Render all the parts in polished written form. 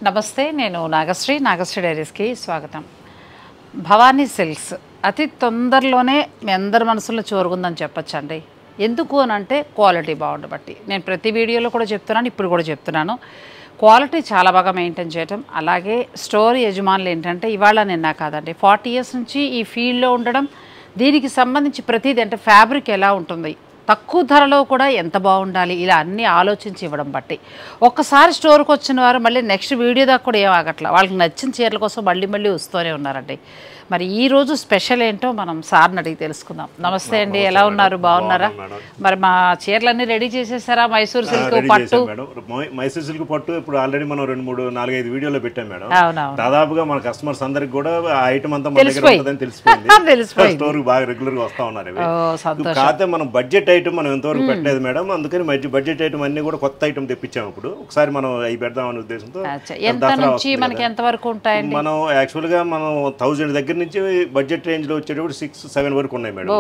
నమస్తే, నేను నాగశ్రీ డైరీస్కి స్వాగతం. భవానీ సిల్క్స్ అతి తొందరలోనే మీ అందరి మనసులో చూరుగుందని చెప్పొచ్చండి. ఎందుకు అని అంటే క్వాలిటీ బాగుండబట్టి. నేను ప్రతి వీడియోలో కూడా చెప్తున్నాను, ఇప్పుడు కూడా చెప్తున్నాను. క్వాలిటీ చాలా బాగా మెయింటైన్ చేయటం, అలాగే స్టోర్ యజమానులు ఏంటంటే ఇవాళ నిన్న కాదండి, 40 years నుంచి ఈ ఫీల్డ్లో ఉండడం, దీనికి సంబంధించి ప్రతిదీ అంటే ఫ్యాబ్రిక్ ఎలా ఉంటుంది, తక్కువ ధరలో కూడా ఎంత బాగుండాలి, ఇలా అన్నీ ఆలోచించి ఇవ్వడం బట్టి ఒక్కసారి స్టోర్కి వచ్చిన వారు మళ్ళీ నెక్స్ట్ వీడియో దాకా కూడా ఏం ఆగట్లా, వాళ్ళకి నచ్చిన చీరల కోసం మళ్ళీ వస్తూనే ఉన్నారండి. మరి ఈరోజు స్పెషల్ ఏంటో మనం సార్ని అడిగి తెలుసుకుందాం. నమస్తే అండి, ఎలా ఉన్నారు? బాగున్నారా? మరి మా చీరలన్నీ రెడీ చేసేసారా? మైసూర్ సిల్క్ పట్టు, మైసూర్ సిల్క్ పట్టు ఇప్పుడు ఆల్రెడీ మనం 2, 3, 4, 5 వీడియోలో పెట్టాం మేడం. దాదాపుగా మన కస్టమర్స్ అందరికి కూడా ఆ ఐటమ్ అంతా మన దగ్గర ఉంటుందని తెలిసిపోయింది. స్టోర్ బాగా రెగ్యులర్ గా వస్తా ఉన్నారు. కాకపోతే మనం బడ్జెట్ ఐటమ్ మనం ఎంతవరకు పెట్టలేదు మేడం, అందుకని బడ్జెట్ ఐటమ్ అన్ని కూడా కొత్త ఐటమ్ తెప్పించాము. ఇప్పుడు ఒకసారి మనం అవి పెడదామనే ఉద్దేశంతో మనం యాక్చువల్ గా మనం 1000 దగ్గర నుంచి బడ్జెట్ రేంజ్ లో వచ్చేటప్పుడు 6-7 వరకు ఉన్నాయి మేడం.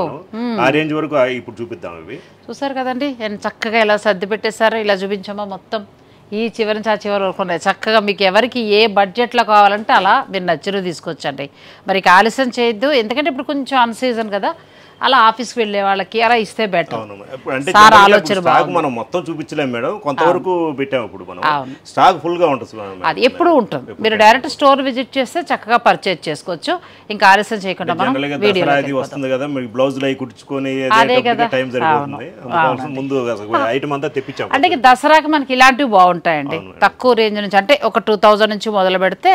ఆ రేంజ్ వరకు ఇప్పుడు చూపిద్దాం. ఇవి చూసారు కదండి, చక్కగా ఎలా సర్ది పెట్టేశారో, ఇలా చూపించామో మొత్తం ఈ చివరి నుంచి ఆ చివరి వరకు ఉన్నాయి. చక్కగా మీకు ఎవరికి ఏ బడ్జెట్లో కావాలంటే అలా మీరు నచ్చినవి తీసుకొచ్చండి. మరి ఆలస్యం చేయొద్దు, ఎందుకంటే ఇప్పుడు కొంచెం అన్ సీజన్ కదా, అలా ఆఫీస్కి వెళ్ళే వాళ్ళకి అలా ఇస్తే బెటర్. సార్ ఆలోచన మనం మొత్తం చూపించలేము మేడం, కొంతవరకు పెట్టాము. ఇప్పుడు మనం స్టాక్ ఫుల్ గా ఉంటుంది, అది ఎప్పుడు ఉంటుంది. మీరు డైరెక్ట్ స్టోర్ విజిట్ చేస్తే చక్కగా పర్చేజ్ చేసుకోవచ్చు. ఇంకా ఆలస్యం చేయకుండా మనం వీడియో వస్తుంది కదా, మీకు బ్లౌజ్ లై కుట్టించుకొని టైం సరిపోతుంది. ముందు ఐటమ్ అంతా తెప్పించాము. అంటే దసరాకి మనకి ఇలాంటివి బాగుంటాయండి. తక్కువ రేంజ్ నుంచి అంటే ఒక 2000 నుంచి మొదలు పెడితే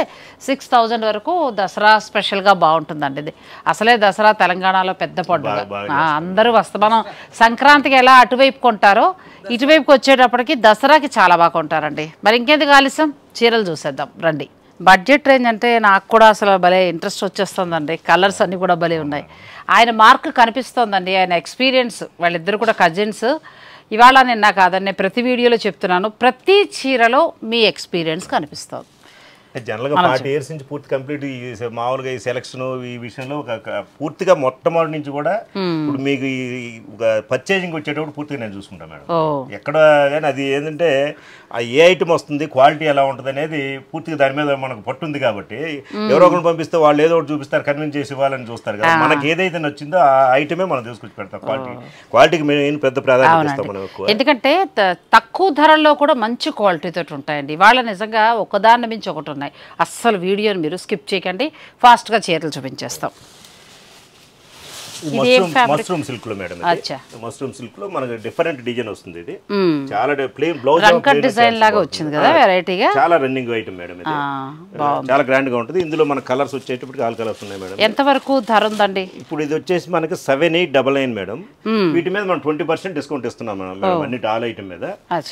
6000 వరకు దసరా స్పెషల్ గా బాగుంటుందండి. ఇది అసలే దసరా తెలంగాణలో పెద్ద పండుగ, అందరూ వస్తారు. మనం సంక్రాంతికి ఎలా అటువైపు కొంటారో ఇటువైపుకి వచ్చేటప్పటికి దసరాకి చాలా బాగా కొంటారండి. మరి ఇంకెందుకు ఆలస్యం, చీరలు చూసేద్దాం రండి. బడ్జెట్ రేంజ్ అంటే నాకు కూడా అసలు భలే ఇంట్రెస్ట్ వచ్చేస్తుందండి. కలర్స్ అన్నీ కూడా భలే ఉన్నాయి. ఆయన మార్క్ కనిపిస్తోందండి, ఆయన ఎక్స్పీరియన్స్. వాళ్ళిద్దరు కూడా కజిన్స్. ఇవాళ నిన్న కాదండి, ప్రతి వీడియోలో చెప్తున్నాను, ప్రతి చీరలో మీ ఎక్స్పీరియన్స్ కనిపిస్తుంది. జనరల్గా 40 years నుంచి పూర్తి కంప్లీట్ మామూలుగా ఈ సెలక్షన్ ఈ విషయంలో పూర్తిగా మొట్టమొదటి నుంచి కూడా ఇప్పుడు మీకు ఈ పర్చేజింగ్ వచ్చేటప్పుడు పూర్తిగా నేను చూసుకుంటాను మేడం. ఎక్కడ కానీ అది ఏంటంటే ఆ ఏ ఐటమ్ వస్తుంది, క్వాలిటీ ఎలా ఉంటుంది అనేది పూర్తిగా దాని మీద మనకు పట్టుంది. కాబట్టి ఎవరో ఒకరు పంపిస్తే వాళ్ళు ఏదో ఒకటి చూపిస్తారు, కన్విన్స్ చేసి ఇవ్వాలని చూస్తారు కదా. మనకి ఏదైతే నచ్చిందో ఆ ఐటమే మనం తీసుకొచ్చి పెడతాం. క్వాలిటీకి మెయిన్ పెద్ద ప్రాధాన్యత ఇస్తాం మనం ఎక్కువ. ఎందుకంటే తక్కువ ధరల్లో కూడా మంచి క్వాలిటీతో ఉంటాయండి. వాళ్ళ నిజంగా ఒకదాన్ని మించి ఒకటి ఉన్నాయి. అస్సలు వీడియోని మీరు స్కిప్ చేయకండి, ఫాస్ట్గా చీరలు చూపించేస్తాం. మష్రూమ్ సిల్క్ లో మేడం, మష్రూమ్ సిల్క్ లో మనకి డిఫరెంట్ డిజైన్ వస్తుంది. ఇది చాలా ప్లెయిన్ బ్లౌజ్ డిజైన్ లాగా వచ్చింది కదా, వెరైటీగా చాలా రన్నింగ్ ఐటమ్ మేడం. ఇది చాలా గ్రాండ్ గా ఉంటుంది. ఇందులో మన కలర్స్ వచ్చేటప్పటికి ఆల్ కలర్స్ ఉన్నాయి మేడం. ఎంత వరకు ధర ఉందండి? ఇప్పుడు ఇది వచ్చేసి మనకి 7899 మేడం. వీటి మీద మనం 20% డిస్కౌంట్ ఇస్తున్నాం మేడం, అన్నిటి ఆల్ ఐటమ్ మీద.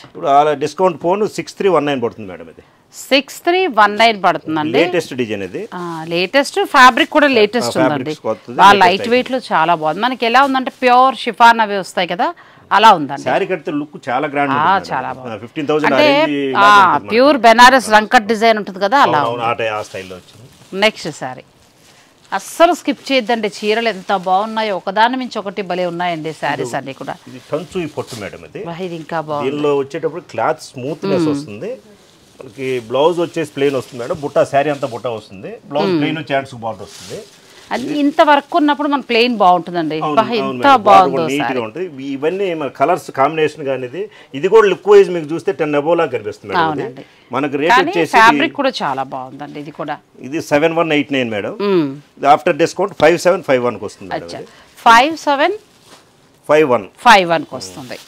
ఇప్పుడు ఆల్ డిస్కౌంట్ పోను 6319 పడుతుంది మేడం. ఇది 6319 పడుతుందండి. లేటెస్ట్ డిజైన్ ఇది, లేటెస్ట్ ఫ్యాబ్రిక్ కూడా లేటెస్ట్ ఉందండి. లైట్ వెయిట్ లో చాలా బాగుంది. మనకి ఎలా ఉందంటే ప్యూర్ షిఫాన్ అవి వస్తాయి కదా, అలా ఉందండి. సారీ కడితే లుక్ చాలా గ్రాండ్, చాలా బాగుంది. 15,000 అంటే ప్యూర్ బెనారస్ రంకట్ డిజైన్ ఉంటుంది కదా, అలా ఆ స్టైల్లో వచ్చింది. నెక్స్ట్ సారీ అస్సలు స్కిప్ చేయొద్దండి. చీరలు ఎంత బాగున్నాయో, ఒకదాని మించి ఒకటి భలే ఉన్నాయండి శారీస్ అన్ని కూడా. ఇది కంచు ఈ పొట్టు మేడం. ఇది ఇంకా బాగుంది. దీనిలో వచ్చేటప్పుడు క్లాత్ స్మూత్నెస్ వస్తుంది. మనకి బ్లౌజ్ వచ్చేసి ప్లెయిన్ వస్తుంది మేడం. బుట్ట శారీ అంతా బుట్ట వస్తుంది, బ్లౌజ్ ప్లెయిన్ ఛాన్స్ బాగుంటుంది వస్తుంది. ఇంత వర్క్ ఉన్నప్పుడు మన ప్లెయిన్ బాగుంటుందండి. ఇంత బాగుంది, ఇవన్నీ మన కలర్స్ కాంబినేషన్ అనేది. ఇది కూడా లుక్ వైజ్ మీకు చూస్తే 10 above లా కనిపిస్తుంది మేడం. మనకి రేట్ వచ్చేసి ఫ్యాబ్రిక్ కూడా చాలా బాగుందండి. ఇది కూడా ఇది 7189 మేడం. ఆఫ్టర్ డిస్కౌంట్ 5751 కి వస్తుంది మేడం. 5751 కి వస్తుంది.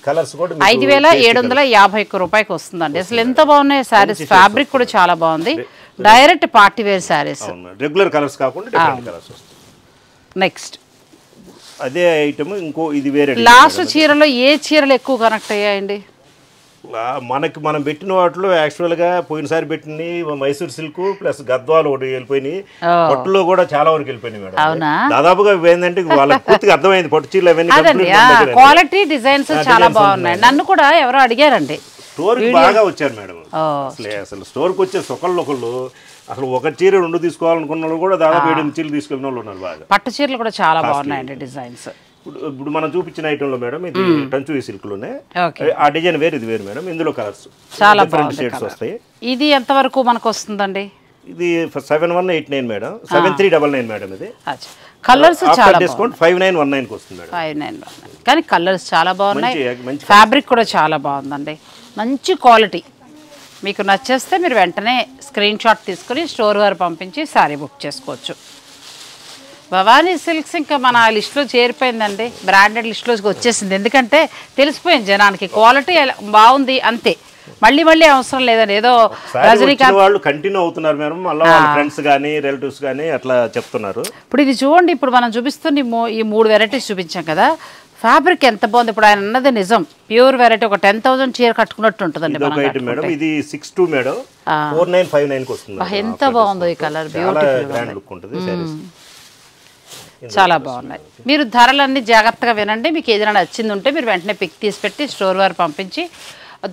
కలర్స్ కూడా 5750 రూపాయకి వస్తుందండి. అసలు ఎంత బాగున్నాయి శారీస్. ఫ్యాబ్రిక్ కూడా చాలా బాగుంది. Direct party wear saris, regular colours కాకుండా డిఫరెంట్ కలర్స్ వస్తాయి. నెక్స్ట్ అదే ఐటమ్ ఇంకో ఇది వేరే. లాస్ట్ చీరలో ఏ చీరలు ఎక్కువ కనెక్ట్ అయ్యాయండి? మనం పెట్టిన వాటిలో యాక్చువల్గా పోయినసారి పెట్టిన మైసూర్ సిల్క్ ప్లస్ గద్వాలు ఒకటి వెళ్ళిపోయినాయి. పట్టులో కూడా చాలా వరకు వెళ్ళిపోయినాయి మేడం. దాదాపుగా ఏంటంటే వాళ్ళకి పూర్తిగా అర్థమైంది పట్టు చీరలు అవన్నీ క్వాలిటీ డిజైన్స్ చాలా బాగున్నాయి. నన్ను కూడా ఎవరో అడిగారండి, స్టోర్ బాగా వచ్చారు మేడం. అసలు స్టోర్కి వచ్చే ఒకళ్ళు అసలు ఒక చీర 2 తీసుకోవాలనుకున్న వాళ్ళు కూడా దాదాపు 7 చీరలు తీసుకెళ్ళిన వాళ్ళు ఉన్నారు. బాగా పట్టు చీరలు కూడా చాలా బాగున్నాయండి డిజైన్స్. ఇప్పుడు మనం చూపించిన ఐటెంలో మేడం ఇది టంచు సిల్క్ లోనే ఓకే. ఆ డిజైన్ వేరు ఇది వేరు మేడం. ఇందులో కలర్స్ చాలా డిఫరెంట్ షేడ్స్ వస్తాయి. ఇది ఎంతవరకు మనకు వస్తుందండి? ఇది 7189 మేడం, 7399 మేడం. ఇది కలర్స్ చాలా డిస్కౌంట్ 5919 కి వస్తుంది మేడం. 5919 కానీ కలర్స్ చాలా బాగున్నాయి. మంచి ఫ్యాబ్రిక్ కూడా చాలా బాగుందండి, మంచి క్వాలిటీ. మీకు నచ్చేస్తే మీరు వెంటనే స్క్రీన్ షాట్ తీసుకుని స్టోర్ వారు పంపించి శారీ బుక్ చేసుకోవచ్చు. భవానీ సిల్క్స్ ఇంకా మన లిస్టులో చేరిపోయిందండి, బ్రాండెడ్ లిస్టులోకి వచ్చేసింది. ఎందుకంటే తెలిసిపోయింది జనానికి క్వాలిటీ బాగుంది అంతే, మళ్ళీ మళ్ళీ అవసరం లేదండి. ఏదో రజనీకాంత్ వాళ్ళు కంటిన్యూ అవుతున్నారు మేడం, మళ్ళీ వాళ్ళ ఫ్రెండ్స్ కానీ రిలేటివ్స్ కానీ అట్లా చెప్తున్నారు. ఇప్పుడు ఇది చూడండి, ఇప్పుడు మనం చూపిస్తున్న ఈ 3 వెరైటీస్ చూపించాం కదా, ఫ్యాబ్రిక్ ఎంత బాగుంది. ఇప్పుడు ఆయన అన్నది నిజం, ప్యూర్ వెరైటీ. ఒక 10,000 చీర కట్టుకున్నట్టు ఉంటుందండి. మేడం ఇది 62 మేడం, 4959 కి వస్తుంది. ఎంత బాగుందో ఈ కలర్, బ్యూటిఫుల్ లుక్ ఉంటుంది సారీస్. చాలా బాగున్నాయి. మీరు ధరలన్నీ జాగ్రత్తగా వినండి. మీకు ఏదైనా నచ్చింది ఉంటే మీరు వెంటనే పిక్ తీసి పెట్టి స్టోర్ వారు పంపించి,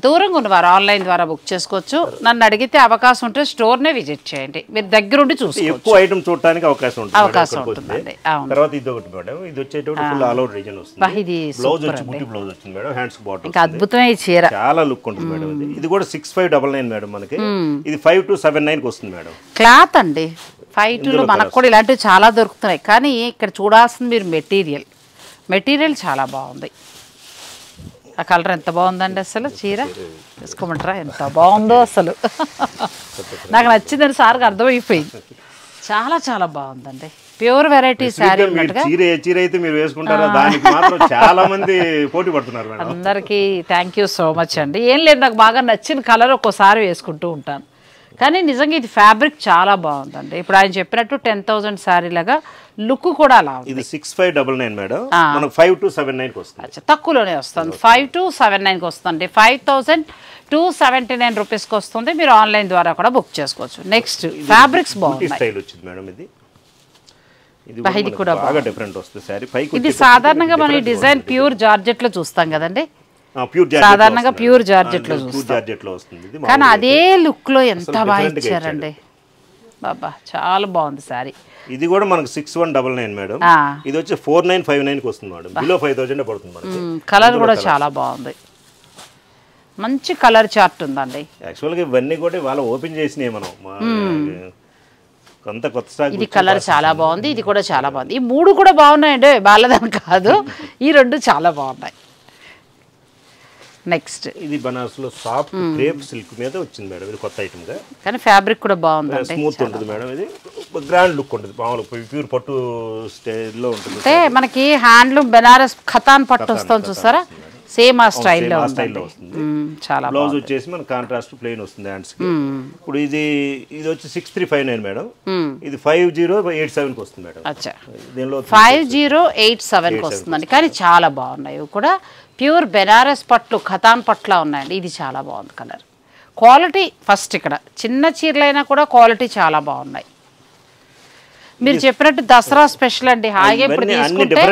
దూరంగా ఉన్నవారు ఆన్లైన్ ద్వారా బుక్ చేసుకోవచ్చు. నన్ను అడిగితే అవకాశం ఉంటే స్టోర్నే విజిట్ చేయండి, మీరు దగ్గరుండి చూసుకోవచ్చు. ఎక్కువ ఐటమ్ చూడడానికి అవకాశం ఉంటుందండి. తర్వాత ఇది ఒకటి మేడం, ఇది వచ్చేటప్పుడు ఫుల్ ఆల్ ఓవర్ డిజైన్ వస్తుంది. ఇది బ్లౌజ్ వచ్చి బుట్టి బ్లౌజ్ వచ్చింది మేడం, హ్యాండ్స్ బాటమ్. ఇంకా అద్భుతమైన ఈ చీర, చాలా లుక్ ఉంటుంది మేడం. ఇది కూడా 6599 మేడం మనకి. ఇది 5279 కి వస్తుంది మేడం. క్లాత్ అండి 52లో మనకు కూడా ఇలాంటివి చాలా దొరుకుతున్నాయి. కానీ ఇక్కడ చూడాల్సింది మీరు మెటీరియల్ చాలా బాగుంది. ఆ కలర్ ఎంత బాగుందండి, అసలు చీర తీసుకోమంటారా? ఎంత బాగుందో అసలు, నాకు నచ్చిందని సార్కి అర్థమైపోయింది. చాలా చాలా బాగుందండి, ప్యూర్ వెరైటీ శారీ. చీర అయితే మీరు వేసుకుంటారా, దానికి మాత్రం చాలా మంది పోటీ పడుతున్నారు మేడం. అందరికీ థ్యాంక్ యూ సో మచ్ అండి. ఏం లేదు, నాకు బాగా నచ్చిన కలర్ ఒక్కోసారి వేసుకుంటూ ఉంటాను. కానీ నిజంగా ఇది ఫ్యాబ్రిక్ చాలా బాగుందండి. ఇప్పుడు ఆయన చెప్పినట్టు 10,000 శారీ లాగా లుక్ కూడా అలా ఉంది. ఇది 6599 మేడం, మనకు 5279 కి వస్తుంది. తక్కువలోనే వస్తుంది, 5279 కి వస్తుంది. 5279 రూపీస్కి వస్తుంది. మీరు ఆన్లైన్ ద్వారా కూడా బుక్ చేసుకోవచ్చు. నెక్స్ట్ ఫ్యాబ్రిక్స్ బాగుంది, స్టైల్ వచ్చింది మేడం. ఇది కూడా బాగా డిఫరెంట్ వస్తుంది సారీ. ఇది సాధారణంగా మనం ఈ డిజైన్ ప్యూర్ జార్జెట్ లో చూస్తాం కదండి, సాధారణంగా ప్యూర్ జార్జెట్ లో వస్తుంది. కానీ అదే లుక్ లో ఎంత బాగా ఇచ్చారండి బాబా, చాలా బాగుంది సారీ. ఇది కూడా మనకు 6199 మేడం, ఇది వచ్చి 4959 కి వస్తుంది మేడం. బిలో 5000 పడుతుంది మనకి. కలర్ కూడా చాలా బాగుంది, మంచి కలర్ చార్ట్ ఉందండి. యాక్చువల్గా ఇవన్నీ కూడా వాళ్ళ ఓపెన్ చేసినాయి మనం, కొంత కొత్త స్టాక్. ఇది కలర్ చాలా బాగుంది, ఇది కూడా చాలా బాగుంది. ఈ 3 కూడా బాగున్నాయండి, బాలేదని కాదు, ఈ 2 చాలా బాగున్నాయి. నెక్స్ట్ ఇది బనారస్ లో సాఫ్ట్ క్రేప్ సిల్క్ మీద వచ్చింది మేడం. ఇది కొత్త ఐటమ్ గా, కానీ ఫ్యాబ్రిక్ కూడా బాగుంది, స్మూత్ ఉంటుంది మేడం. ఇది గ్రాండ్ లుక్ ఉంటుంది, మామూలుగా ప్యూర్ పట్టు స్టైల్ లో ఉంటుంది. అంటే మనకి హ్యాండ్లూమ్ బెనారస్ ఖతాన్ పట్టు వస్తుంది చూసారా, సేమ్ ఆ స్టైల్లో వస్తుంది. చాలా బ్లౌజ్ వచ్చేసి మన కాంట్రాస్ట్ ప్లెయిన్ వస్తుంది హ్యాండ్స్ కి. ఇప్పుడు ఇది వచ్చి 6359 మేడం, ఇది 5087 కి వస్తుంది మేడం. అచ్చా, దీనిలో 5087 కి వస్తుందండి. కానీ చాలా బాగున్నాయి, ఇవి కూడా ప్యూర్ బెనారస్ పట్లు ఖతాన్ పట్ల ఉన్నాయండి. ఇది చాలా బాగుంది కలర్, క్వాలిటీ ఫస్ట్. ఇక్కడ చిన్న చీరలైనా కూడా క్వాలిటీ చాలా బాగున్నాయి. మీరు చెప్పినట్టు దసరా స్పెషల్ అండి, హాయిగా ఇప్పుడు తీసుకుంటే.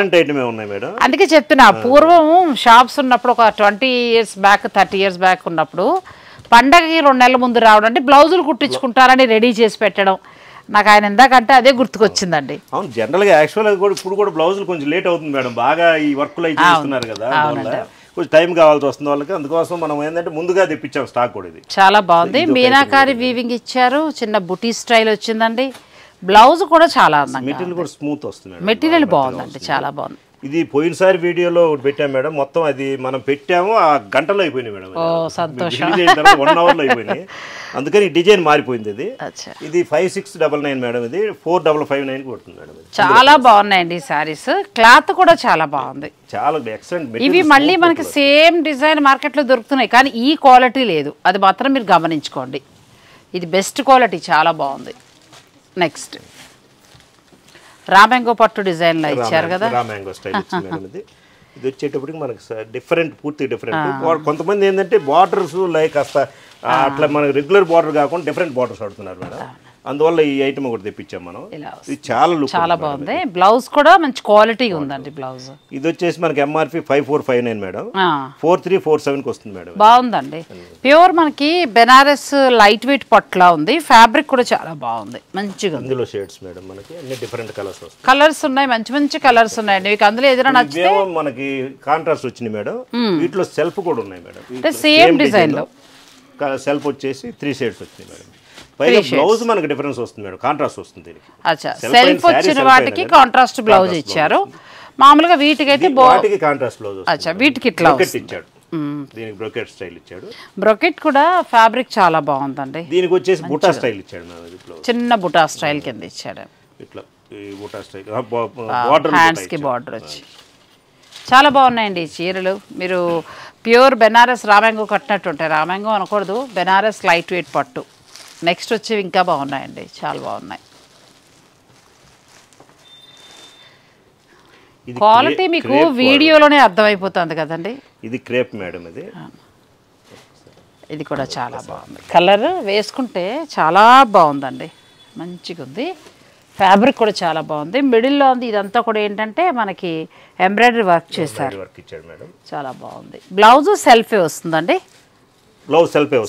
అందుకే చెప్తున్నా, పూర్వం షాప్స్ ఉన్నప్పుడు ఒక 20 years బ్యాక్ 30 years బ్యాక్ ఉన్నప్పుడు పండగకి 2 నెలల ముందు రావడం, అంటే బ్లౌజులు కుట్టించుకుంటారని రెడీ చేసి పెట్టడం. నాకు ఆయన ఎందాకంటే అదే గుర్తుకొచ్చిందండి. అవును, జనరల్ గా యాక్చువల్ గా ఇప్పుడు కూడా బ్లౌజులు కొంచెం లేట్ అవుతుంది మేడం, బాగా ఈ వర్క్ లో చేస్తున్నారు కదా, కొంచెం టైం కావాల్సి వస్తుంది వాళ్ళకి. అందుకోసం మనం ఏంటంటే ముందుగా తెప్పించాం స్టాక్ కూడా. ఇది చాలా బాగుంది, మీనాకారి వీవింగ్ ఇచ్చారు, చిన్న బుటీ స్టైల్ వచ్చిందండి. బ్లౌజ్ కూడా చాలా అందంగా, మెటీరియల్ కూడా స్మూత్ వస్తుంది, మెటీరియల్ బాగుందండి, చాలా బాగుంది. ఇది పోయినసారి వీడియోలో పెట్టాం మేడం, మొత్తం అది మనం పెట్టాము ఆ గంటలో అయిపోయినాయి మేడం. సంతోషం, 1 hour లో అయిపోయినాయి, అందుకని డిజైన్ మారిపోయింది. ఇది 5699 మేడం, ఇది 4559 కొడుతుంది మేడం. చాలా బాగున్నాయండి ఈ సారీస్, క్లాత్ కూడా చాలా బాగుంది, చాలా ఎక్సలెంట్. ఇవి మళ్ళీ మనకి సేమ్ డిజైన్ మార్కెట్లో దొరుకుతున్నాయి, కానీ ఈ క్వాలిటీ లేదు, అది మాత్రం మీరు గమనించుకోండి. ఇది బెస్ట్ క్వాలిటీ, చాలా బాగుంది. నెక్స్ట్ రామ్యాంగో పట్టు డిజైన్ లో ఇచ్చారు కదా, రామ్యాంగో స్టైల్ ఇది వచ్చేటప్పటికి మనకి డిఫరెంట్, పూర్తి డిఫరెంట్. కొంతమంది ఏంటంటే బార్డర్స్ లైక్ అట్లా మనకి రెగ్యులర్ బార్డర్ కాకుండా డిఫరెంట్ బార్డర్స్ ఆడుతున్నారు మేడం. అందువల్ల ఈ ఐటమ్ ఒకటి తెప్పించాం మనం. ఇలా ఇది చాలా లుక్ చాలా బాగుంది. బ్లౌజ్ కూడా మంచి క్వాలిటీ ఉందండి. బ్లౌజ్ ఇది వచ్చేసి మనకి ఎంఆర్పి 5459 మేడం, 4347కి వస్తుంది మేడం. బాగుందండి. ప్యూర్ మనకి బెనారస్ లైట్ వెయిట్ పట్లా ఉంది. ఫ్యాబ్రిక్ కూడా చాలా బాగుంది, మంచిగా ఉంది. ఇందులో షేడ్స్ మేడం మనకి అన్ని డిఫరెంట్ కలర్స్ వస్తాయి. కలర్స్ ఉన్నాయి, మంచి మంచి కలర్స్ ఉన్నాయండి. మీకు అందులో ఏదైనా నచ్చితే మనకి కాంట్రాస్ట్ వచ్చింది మేడం. వీటిలో సెల్ఫ్ కూడా ఉన్నాయి మేడం. సేమ్ డిజైన్ లో సెల్ఫ్ వచ్చేసి 3 షేడ్స్ వచ్చింది మేడం. పైగా బ్లౌజ్ మనకి డిఫరెన్స్ వస్తుంది మేడం, కాంట్రాస్ట్ వస్తుంది దీనికి. అచ్చా, సెల్ఫ్ వచ్చిన వాటికి కాంట్రాస్ట్ బ్లౌజ్ ఇచ్చారు. మామూలుగా వీటికైతే వాటికి కాంట్రాస్ట్ బ్లౌజ్. అచ్చా, వీటికి ఇట్లా ఇచ్చాడు, దీనికి బ్రోకెట్ స్టైల్ ఇచ్చాడు. బ్రోకెట్ కూడా ఫ్యాబ్రిక్ చాలా బాగుందండి. దీనికి వచ్చేసి బుటా స్టైల్ ఇచ్చాడు మేడం. చిన్న బుటా స్టైల్ కింద ఇచ్చాడు. ఇట్లా ఈ బుటా స్టైల్ బార్డర్, హ్యాండ్స్ కి బార్డర్ వచ్చి చాలా బాగున్నాయండి ఈ చీరలు. మీరు ప్యూర్ బెనారస్ రామ్యాంగో కట్టినట్టు ఉంటాయి. రామ్యాంగో అనకూడదు, బెనారస్ లైట్ వెయిట్ పట్టు. నెక్స్ట్ వచ్చేవి ఇంకా బాగున్నాయండి, చాలా బాగున్నాయి. క్వాలిటీ మీకు వీడియోలోనే అర్థమైపోతుంది కదండి. ఇది క్రేప్ మేడం. ఇది కూడా చాలా బాగుంది. కలర్ వేసుకుంటే చాలా బాగుందండి, మంచిగా ఉంది. ఫ్యాబ్రిక్ కూడా చాలా బాగుంది. మిడిల్లో ఉంది. ఇదంతా కూడా ఏంటంటే మనకి ఎంబ్రాయిడరీ వర్క్ చేశారు, చాలా బాగుంది. బ్లౌజ్ సెల్ఫే వస్తుందండి. బ్లౌజ్ సెల్ఫే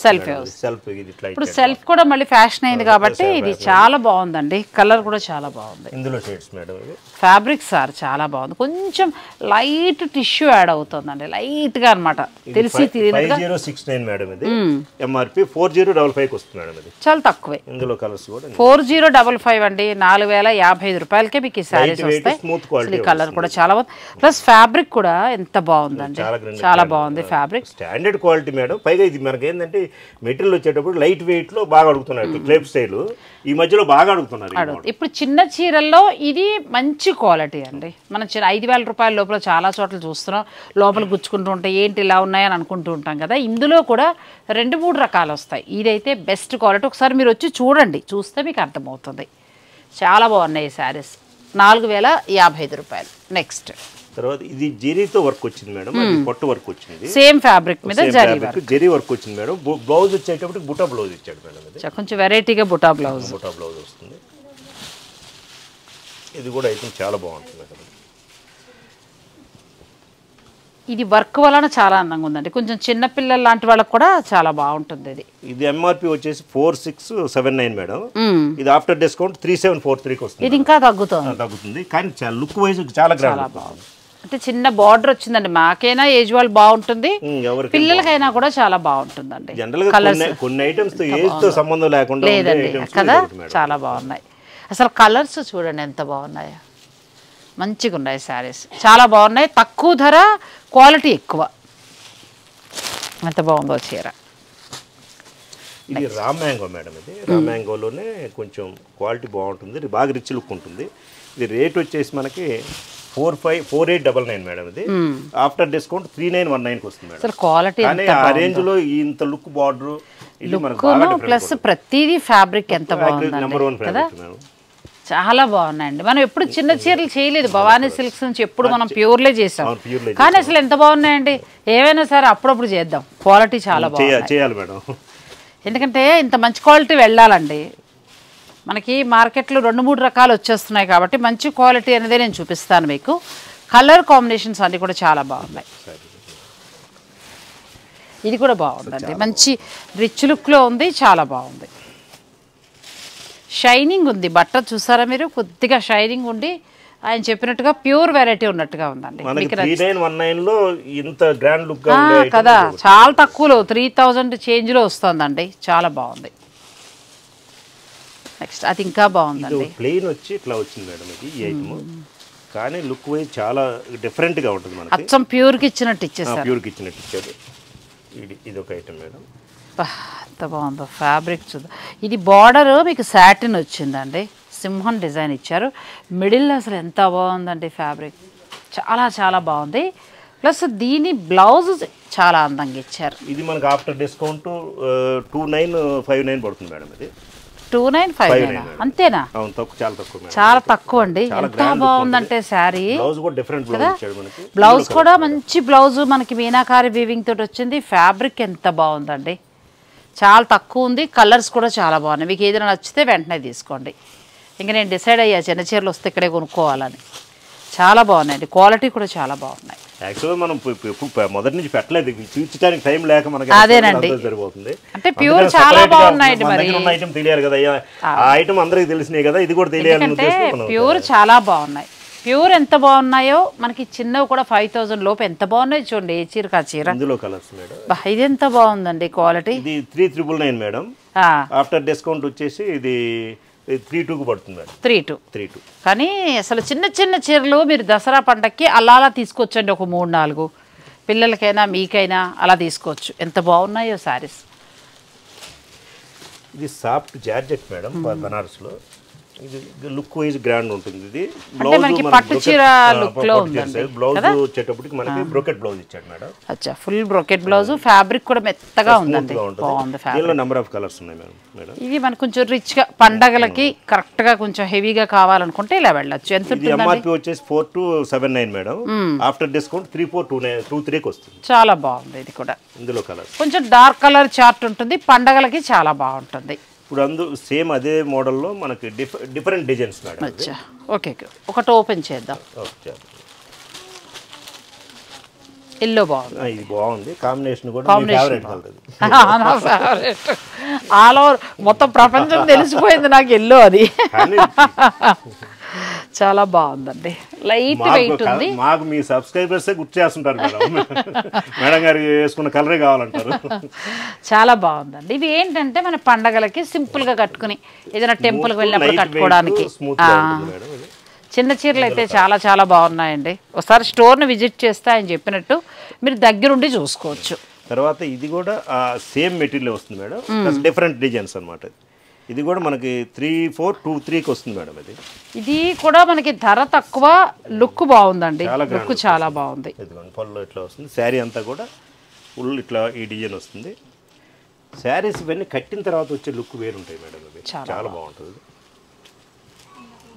ఇప్పుడు సెల్ఫ్ కూడా మళ్ళీ ఫ్యాషన్ అయింది కాబట్టి ఇది చాలా బాగుందండి. కలర్ కూడా చాలా బాగుంది. ఇందులో షేడ్స్ మేడం. ఫ్యాబ్రిక్ సార్ చాలా బాగుంది. కొంచెం లైట్ టిష్యూ యాడ్ అవుతుందండి, లైట్ గా అన్నమాట. తెలిసి 5069 మేడం. ఇది ఎంఆర్పి 4055 వస్తుంది మేడం. ఇది చాలా తక్కువే. ఇందులో కలర్స్ కూడా 4055 అండి. 4055 రూపాయలకే మీకు ఈ సారీస్ వస్తాయి. కలర్ కూడా చాలా బాగుంది. ప్లస్ ఫ్యాబ్రిక్ కూడా ఎంత బాగుందండి, చాలా బాగుంది ఫ్యాబ్రిక్. Standard quality madam. పైగా ఇది మనకి ఏంటంటే మెటీరియల్ వచ్చేటప్పుడు లైట్ వెయిట్ లో బాగా అడుగుతున్నారు. క్రేప్ స్టైల్ ఈ మధ్యలో బాగా అడుగుతున్నారు. ఇప్పుడు చిన్న చీరల్లో ఇది మంచి క్వాలిటీ అండి. మనం 5000 రూపాయల లోపల చాలా చోట్ల చూస్తున్నాం. లోపల గుచ్చుకుంటూ ఉంటాయి, ఏంటి ఇలా ఉన్నాయని అనుకుంటూ ఉంటాం కదా. ఇందులో కూడా 2-3 రకాలు వస్తాయి. ఇదైతే బెస్ట్ క్వాలిటీ. ఒకసారి మీరు వచ్చి చూడండి, చూస్తే మీకు అర్థమవుతుంది. చాలా బాగున్నాయి ఈ శారీస్. 4055 రూపాయలు. నెక్స్ట్ తర్వాత ఇది జెరీతో వర్క్ వచ్చింది మేడం. పట్టు వర్క్ వచ్చింది, సేమ్ ఫ్యాబ్రిక్ మీద జెరీ వర్క్ వచ్చింది మేడం. బ్లౌజ్ వచ్చేటప్పుడు బుటా బ్లౌజ్ ఇచ్చాడు మేడం. ఇది కొంచెం వెరైటీగా బుటా బ్లౌజ్ వస్తుంది. ఇది కూడా అయితే చాలా బాగుంటుంది మేడం. ఇది వర్క్ వలన చాలా అందంగా ఉందండి. కొంచెం చిన్నపిల్లలు లాంటి వాళ్ళకి కూడా చాలా బాగుంటుంది. ఇది ఎంఆర్పి వచ్చేసి 4679 మేడం. ఇది ఆఫ్టర్ డిస్కౌంట్ 3743కి వస్తుంది. ఇది ఇంకా తగ్గుతుంది కానీ లుక్ వైజ్ చాలా బాగుంది. అంటే చిన్న బార్డర్ వచ్చిందండి. మాకైనా ఏజ్ వాళ్ళు బాగుంటుంది, పిల్లలకైనా కూడా చాలా బాగుంటుందండి. కొన్ని ఐటమ్స్ ఏజ్ తో సంబంధం లేకుండా లేదండి కదా, చాలా బాగున్నాయి. అసలు కలర్స్ చూడండి ఎంత బాగున్నాయో, మంచిగా ఉన్నాయి శారీస్, చాలా బాగున్నాయి. తక్కువ ధర, క్వాలిటీ ఎక్కువ. ఎంత బాగుందో చీర. ఇది రామ్యాంగో మేడం. ఇది రామ్యాంగోలోనే కొంచెం క్వాలిటీ బాగుంటుంది, బాగా రిచ్ లుక్ ఉంటుంది. ఇది రేట్ వచ్చేసి మనకి 4899 మేడం. ఇది ఆఫ్టర్ డిస్కౌంట్ 3919కి వస్తుంది మేడం. అసలు క్వాలిటీ ఆ రేంజ్ లో ఇంత లుక్ బార్డర్ ప్లస్ ప్రతిదీ ఫ్యాబ్రిక్ ఎంత బాగుంది కదా, చాలా బాగున్నాయండి. మనం ఎప్పుడు చిన్న చీరలు చేయలేదు, భవానీ సిల్క్స్ నుంచి ఎప్పుడు మనం ప్యూర్లే చేసాం. కానీ అసలు ఎంత బాగున్నాయండి. ఏవైనా సరే అప్పుడప్పుడు చేద్దాం, క్వాలిటీ చాలా చేయాలి మేడం. ఎందుకంటే ఇంత మంచి క్వాలిటీ వెళ్ళాలండి. మనకి మార్కెట్లో 2-3 రకాలు వచ్చేస్తున్నాయి కాబట్టి మంచి క్వాలిటీ అనేది నేను చూపిస్తాను మీకు. కలర్ కాంబినేషన్స్ అన్నీ కూడా చాలా బాగున్నాయి. ఇది కూడా బాగుందండి, మంచి రిచ్ లుక్లో ఉంది, చాలా బాగుంది. షైనింగ్ ఉంది బట్ట, చూసారా మీరు, కొద్దిగా షైనింగ్ ఉండి ఆయన చెప్పినట్టుగా ప్యూర్ వెరైటీ ఉన్నట్టుగా ఉందండి. కదా, చాలా తక్కువలో 3000 చేంజ్లో వస్తుందండి, చాలా బాగుంది. నెక్స్ట్ అది ఇంకా బాగుందండి. ప్లెయిన్ వచ్చి ఇట్లా వచ్చింది మేడం ఇది ఈ ఐటమ్. కానీ లుక్ వైజ్ చాలా డిఫరెంట్ గా ఉంటుంది మనకి. అచ్చం ప్యూర్ కి ఇచ్చినట్టు ఇచ్చేసారు. ప్యూర్ కి ఇచ్చినట్టు ఇచ్చారు. ఇది ఒక ఐటమ్ మేడం. ఎంత బాగుందో ఫ్యాబ్రిక్ చూద్దాం. ఇది బార్డర్ మీకు సాటిన్ వచ్చిందండి, సింహం డిజైన్ ఇచ్చారు. మిడిల్ అసలు ఎంత బాగుందండి ఫ్యాబ్రిక్, చాలా చాలా బాగుంది. ప్లస్ దీని బ్లౌజ్ చాలా అందంగా ఇచ్చారు. ఇది మనకి ఆఫ్టర్ డిస్కౌంట్ 2959 పడుతుంది మేడం. ఇది 2959 అంతేనా? చాలా తక్కువ అండి. ఎంత బాగుందంటే శారీ. బ్లౌజ్ కూడా మంచి బ్లౌజ్ మనకి మీనాకారి వీవింగ్ తోటి వచ్చింది. ఫ్యాబ్రిక్ ఎంత బాగుందండి, చాలా తక్కువ ఉంది, కలర్స్ కూడా చాలా బాగున్నాయి. మీకు ఏదైనా నచ్చితే వెంటనే తీసుకోండి. ఇంకా నేను డిసైడ్ అయ్యా చిన్న చీరలు వస్తే ఇక్కడే కొనుక్కోవాలని. చాలా బాగున్నాయండి, క్వాలిటీ కూడా చాలా బాగున్నాయి. యాక్చువల్గా మనం మొదటి నుంచి పెట్టలేదు, చూపించడానికి టైం లేక మనకి అదేనండి సరిపోతుంది. అంటే ప్యూర్ చాలా బాగున్నాయండి. మరి ఐటమ్ తెలియాలి కదా, ఆ ఐటమ్ అందరికి తెలిసినాయి కదా, ఇది కూడా తెలియాలి. ప్యూర్ చాలా బాగున్నాయి. ప్యూర్ ఎంత బాగున్నాయో మనకి చిన్నవి కూడా 5000 లోపు ఎంత బాగున్నాయి చూడండి. ఏ చీర కా చీర. ఇందులో కలర్స్ మేడం, ఇది ఎంత బాగుందండి క్వాలిటీ. ఇది 3999 మేడం. ఆఫ్టర్ డిస్కౌంట్ వచ్చేసి ఇది 32కు పడుతుంది మేడం. 32 కానీ అసలు చిన్న చిన్న చీరలు మీరు దసరా పండక్కి అలా అలా తీసుకొచ్చండి. ఒక 3-4 పిల్లలకైనా మీకైనా అలా తీసుకోవచ్చు. ఎంత బాగున్నాయో శారీస్. ఇది సాఫ్ట్ జార్జెట్ మేడం, బనారస్లో. ఇది లుక్ వైజ్ గ్రాండ్ ఉంటుంది. ఇది అంటే మనకి పట్టు చీర లుక్ లో ఉందండి. బ్లౌజ్ వచ్చేటప్పటికి మనకి బ్రోకెట్ బ్లౌజ్ ఇచ్చాడు మేడం. అచ్చా, ఫుల్ బ్రోకెట్ బ్లౌజ్. ఫ్యాబ్రిక్ కూడా మెత్తగా ఉందండి, బాగుంది ఫ్యాబ్రిక్. దీనిలో నెంబర్ ఆఫ్ కలర్స్ ఉన్నాయి మేడం. ఇది మనకు కొంచెం రిచ్ గా పండగలకి కరెక్ట్ గా కొంచెం హెవీగా కావాలనుకుంటే ఇలా వెళ్ళొచ్చు. ఎంత ఉంటుంది? ఎంఆర్పి వచ్చేసి 4279 మేడం. ఆఫ్టర్ డిస్కౌంట్ 3423కి వస్తుంది. చాలా బాగుంది ఇది కూడా. ఇందులో కలర్ కొంచెం డార్క్ కలర్ చార్ట్ ఉంటుంది, పండగలకి చాలా బాగుంటుంది. ఇప్పుడు సేమ్ అదే మోడల్లో మనకి డిఫరెంట్ డిజైన్స్ మేడం. అచ్చా, ఓకే, ఒకటి ఓపెన్ చేద్దాం. ఎల్లో బాగుంది, ఇది బాగుంది. కాంబినేషన్ కూడా ఫేవరెట్ కలర్. ఆల్ ఓవర్ మొత్తం ప్రపంచం తెలిసిపోయింది నాకు ఎల్లో అది. చాలా బాగుందండి, లైట్ వెయిట్ ఉంది. మాకు మీ సబ్స్క్రైబర్స్ గుర్తు చేస్తుంటారు మేడం, మేడం గారు వేసుకున్న కలరే కావాలంటారు. చాలా బాగుందండి. ఇవి ఏంటంటే మన పండగలకి సింపుల్ గా కట్టుకుని ఏదైనా టెంపుల్ కి వెళ్ళినప్పుడు కట్టుకోవడానికి. చిన్న చీరలు అయితే చాలా చాలా బాగున్నాయండి. ఒకసారి స్టోర్ని విజిట్ చేస్తే ఆయన చెప్పినట్టు మీరు దగ్గరుండి చూసుకోవచ్చు. తర్వాత ఇది కూడా సేమ్ మెటీరియల్ వస్తుంది మేడం, డిఫరెంట్ డిజైన్స్ అనమాట. ఇది కూడా మనకి 3423కి వస్తుంది మేడం. ఇది కూడా మనకి ధర తక్కువ, లుక్ బాగుందండి. లుక్ చాలా బాగుంది. పళ్ళు ఇట్లా వస్తుంది, శారీ అంతా కూడా ఫుల్ ఇట్లా ఈ డిజైన్ వస్తుంది. శారీస్ ఇవన్నీ కట్టిన తర్వాత వచ్చే లుక్ వేరుంటాయి మేడం. ఇది చాలా బాగుంటుంది.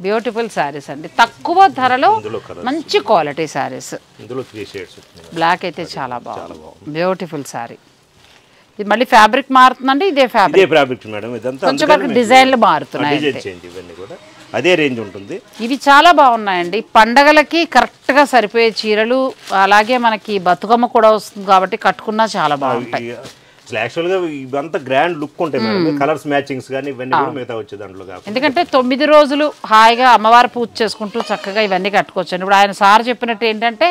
బ్యూటిఫుల్ శారీస్ అండి, తక్కువ ధరలో మంచి క్వాలిటీ శారీస్. ఇందులో 3 షేడ్స్. బ్లాక్ అయితే చాలా బాగుంది, బ్యూటిఫుల్ శారీ. ఇది మళ్ళీ ఫ్యాబ్రిక్ మారుతుందండి. ఇదే ఫ్యాబ్రిక్ మేడం. ఇదంతా కొంచెం డిజైన్లు మారుతున్నాయి, ఇవన్నీ కూడా అదే రేంజ్ ఉంటుంది. ఇవి చాలా బాగున్నాయండి. పండగలకి కరెక్ట్గా సరిపోయే చీరలు, అలాగే మనకి బతుకమ్మ కూడా వస్తుంది కాబట్టి కట్టుకున్నా చాలా బాగుంటాయి. యాక్చువల్గా ఇవంతా గ్రాండ్ లుక్ ఉంటాయి మేడం. కలర్స్ మ్యాచింగ్స్ కానీ ఇవన్నీ కూడా మిగతా వచ్చే దాంట్లో. ఎందుకంటే 9 రోజులు హాయిగా అమ్మవారి పూజ చేసుకుంటూ చక్కగా ఇవన్నీ కట్టుకోవచ్చు. ఇప్పుడు ఆయన సార్ చెప్పినట్టు ఏంటంటే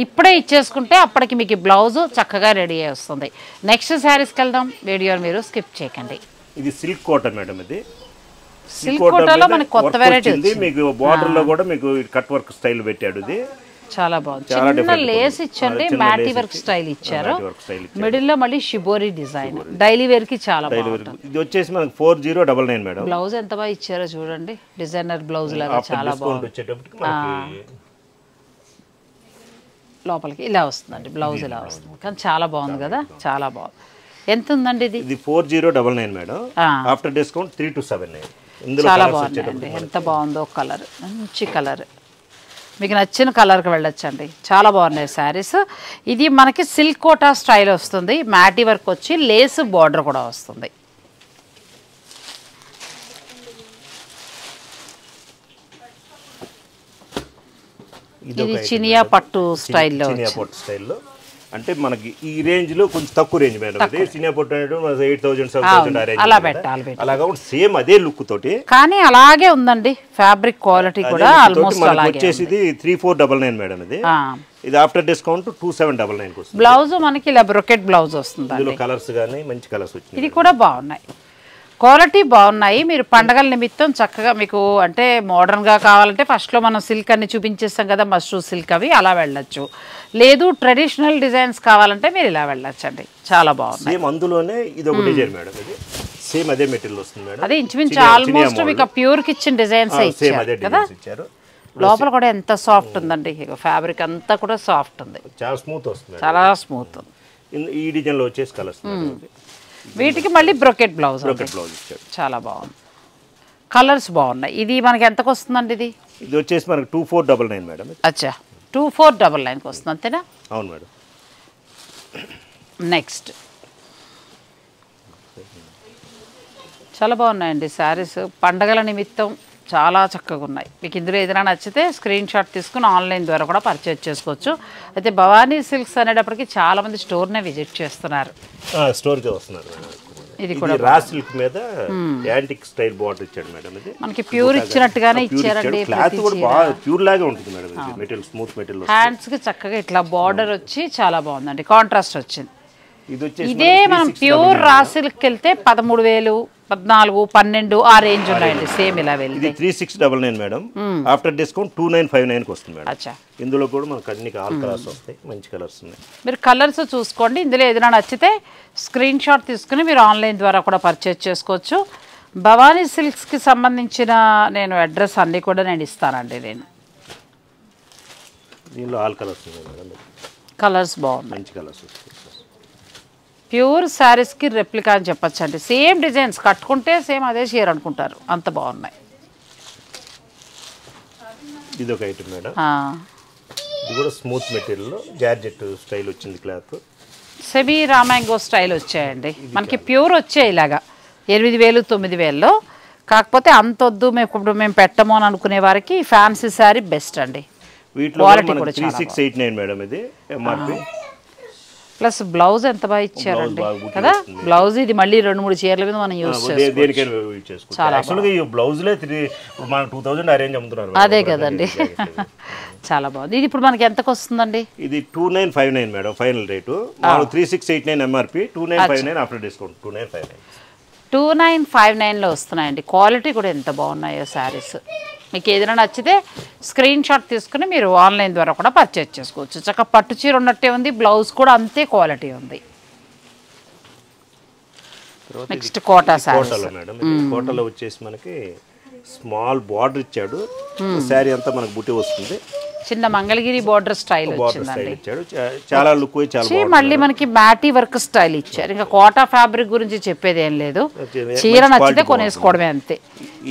ఇప్పుడే ఇచ్చేసుకుంటే అప్పటికి మీకు బ్లౌజ్ చక్కగా రెడీ అయ్యి వస్తుంది. నెక్స్ట్ శారీస్కి వెళ్దాం, వీడియోని మీరు స్కిప్ చేయకండి. ఇది సిల్క్ కోటన్ మేడం. ఇది సిల్క్ కోటాలో మనకి కొత్త వెరైటీ ఉంది. మీకు బార్డర్ లో కూడా మీకు కట్ వర్క్ స్టైల్ పెట్టాడు. ఇది చాలా బాగుంది. చిన్న లేస్ ఇచ్చండి, మ్యాటీ వర్క్ స్టైల్ ఇచ్చారు. మిడిల్ లో మళ్ళీ షిబోరి డిజైన్, డైలీ వేర్ కి చాలా బాగుంది. ఇది వచ్చేసి మనకి 4099 మేడం. బ్లౌజ్ ఎంత బాగా ఇచ్చారో చూడండి, డిజైనర్ బ్లౌజ్ లాగా చాలా బాగుంది. లోపలికి ఇలా వస్తుందండి, బ్లౌజ్ ఇలా వస్తుంది. కానీ చాలా బాగుంది కదా, చాలా బాగుంది. ఎంత ఉందండి ఇది? ఇది 4099 మేడం. After discount 3279. చాలా బాగుందండి, ఎంత బాగుందో కలర్, మంచి కలర్. మీకు నచ్చిన కలర్కి వెళ్ళొచ్చండి, చాలా బాగున్నాయి శారీస్. ఇది మనకి సిల్క్ కోటా స్టైల్ వస్తుంది, మ్యాటీ వర్క్ వచ్చి లేస్ బార్డర్ కూడా వస్తుంది. ఇది చినియా పట్టు స్టైల్లో, అంటే మనకి ఈ రేంజ్ లో కొంచెం తక్కువ రేంజ్ మేడం. చినియా పట్టు అనేది 8000 అలా పెట్టాలి. అలాగా సేమ్ అదే లుక్ తోటి, కానీ అలాగే ఉందండి ఫ్యాబ్రిక్ క్వాలిటీ కూడా ఆల్మోస్ట్ అలాగే. వచ్చేసి ఇది 3499 మేడం. ఇది ఆఫ్టర్ డిస్కౌంట్ 2799 వస్తుంది. బ్లౌజ్ మనకి ఇలా బ్రొకెట్ బ్లౌజ్ వస్తుంది. ఇందులో కలర్స్ కానీ మంచి కలర్స్ వచ్చినాయి. ఇది కూడా బాగున్నాయి, క్వాలిటీ బాగున్నాయి. మీరు పండగల నిమిత్తం చక్కగా మీకు అంటే మోడర్న్గా కావాలంటే ఫస్ట్లో మనం సిల్క్ అన్ని చూపించేస్తాం కదా, మష్రూ సిల్క్ అవి అలా వెళ్ళొచ్చు. లేదు ట్రెడిషనల్ డిజైన్స్ కావాలంటే మీరు ఇలా వెళ్ళొచ్చండి, చాలా బాగుంది. సేమ్ అందులోనే ఇది ఒక డిజైన్ మేడం. ఇది సేమ్ అదే మెటీరియల్ వస్తుంది మేడం. అదే ఇంచుమించు ఆల్మోస్ట్ మీకు ప్యూర్ కిచెన్ డిజైన్స్ ఇచ్చారు. లోపల కూడా ఎంత సాఫ్ట్ ఉందండి, ఫ్యాబ్రిక్ అంతా కూడా సాఫ్ట్ ఉంది, చాలా స్మూత్ వస్తుంది, చాలా స్మూత్ ఉంది. ఈ డిజైన్ లో వచ్చేసి కలర్స్. వీటికి మళ్ళీ బ్రొకెట్ బ్లౌజ్ ఇచ్చారు, చాలా బాగుంది. కలర్స్ బాగున్నాయి. ఇది మనకి ఎంతకు వస్తుందండి? ఇది వచ్చేసి మనకి 2499 మేడం. అచ్చా, 2499కి వస్తుంది అంతేనా? అవును మేడం. నెక్స్ట్ చాలా బాగున్నాయండి శారీస్. పండగల నిమిత్తం చాలా చక్కగా ఉన్నాయి. మీకు ఇందులో ఏదైనా నచ్చితే స్క్రీన్ షాట్ తీసుకుని ఆన్లైన్ ద్వారా కూడా పర్చేజ్ చేసుకోవచ్చు. అయితే భవానీ సిల్క్స్ అనేటప్పటికి చాలామంది స్టోర్నే విజిట్ చేస్తున్నారు. స్టోర్కే వస్తున్నారు. ఇది కూడా రా సిల్క్ మీద యాంటిక్ స్టైల్ బార్డర్ ఇచ్చాడు మేడం. ఇది మనకి ప్యూర్ ఇచ్చినట్టుగానే ఇచ్చారండి. క్లాత్ కూడా బాగా ప్యూర్ లాగా ఉంటుంది మేడం. ఇది మెటీరియల్ స్మూత్ మెటీరియల్. హ్యాండ్స్కి చక్కగా ఇట్లా బార్డర్ వచ్చి చాలా బాగుందండి, కాంట్రాస్ట్ వచ్చింది. ఇది వచ్చేసి ఇదే మనం ప్యూర్ రా సిల్క్ వెళ్తే 13,000, 14, 12 ఆ రేంజ్ ఉన్నాయండి. సేమ్ ఇలా వెళ్ళి ఇది 3699 మేడం. ఆఫ్టర్ డిస్కౌంట్ 2959 కి వస్తుంది మేడం. అచ్చా, ఇందులో కూడా మనకు అన్ని ఆల్ కలర్స్ వస్తాయి, మంచి కలర్స్ ఉన్నాయి. మీరు కలర్స్ చూసుకోండి. ఇందులో ఏదైనా నచ్చితే స్క్రీన్ షాట్ తీసుకుని మీరు ఆన్లైన్ ద్వారా కూడా పర్చేజ్ చేసుకోవచ్చు. భవానీ సిల్క్స్కి సంబంధించిన నేను అడ్రస్ అన్నీ కూడా నేను ఇస్తానండి. నేను దీనిలో ఆల్ కలర్స్ ఉన్నాయి మేడం. కలర్స్ బాగున్నాయి, మంచి కలర్స్ వస్తాయి. ప్యూర్ శారీస్కి రెప్లికా అని చెప్పచ్చు అండి. సేమ్ డిజైన్స్ కట్టుకుంటే సేమ్ అదే చీర అనుకుంటారు, అంత బాగున్నాయి. ఇది ఒక ఐటమ్ మేడం. ఇది కూడా స్మూత్ మెటీరియల్లో జార్జెట్ స్టైల్ వచ్చింది క్లాత్. సెమీ రామాంగో స్టైల్ వచ్చాయండి. మనకి ప్యూర్ వచ్చాయి ఇలాగా 8,000, 9,000లో. కాకపోతే అంత వద్దు మేము పెట్టము అని అనుకునే వారికి ఫ్యాన్సీ శారీ బెస్ట్ అండి. వీటిలో 3689 మేడం. ఇది ఎంఆర్పి ప్లస్ బ్లౌజ్ ఎంత బాగా ఇచ్చారండి కదా. బ్లౌజ్ ఇది మళ్ళీ 2-3 చీరల మీద మనం యూజ్ చేసుకోవచ్చు. అదే కదండి. చాలా బాగుంది. ఇది ఇప్పుడు మనకి ఎంతకు వస్తుందండి? ఇది 2959 madam final rate. 3689 MRP, 2959 after discount 2959. 2959లో వస్తున్నాయండి. క్వాలిటీ కూడా ఎంత బాగున్నాయో శారీస్. మీకు ఏదైనా నచ్చితే స్క్రీన్ షాట్ తీసుకుని మీరు ఆన్లైన్ ద్వారా కూడా పర్చేజ్ చేసుకోవచ్చు. చక్కగా పట్టు చీర ఉన్నట్టే ఉంది, బ్లౌజ్ కూడా అంతే క్వాలిటీ ఉంది. Next Kota saris madam. కోటాలో వచ్చేసి మనకి స్మాల్ బార్డర్ ఇచ్చాడు. శారీ అంతా మనకు బుట్టి వస్తుంది. చిన్న మంగళగిరి బార్డర్ స్టైల్ వచ్చిందండి. చాలా లుక్ మళ్ళీ మనకి మ్యాటీ వర్క్ స్టైల్ ఇచ్చారు. ఇంకా కోటా ఫ్యాబ్రిక్ గురించి చెప్పేది ఏం లేదు. చీర నచ్చితే కొనేసుకోవడమే అంతే.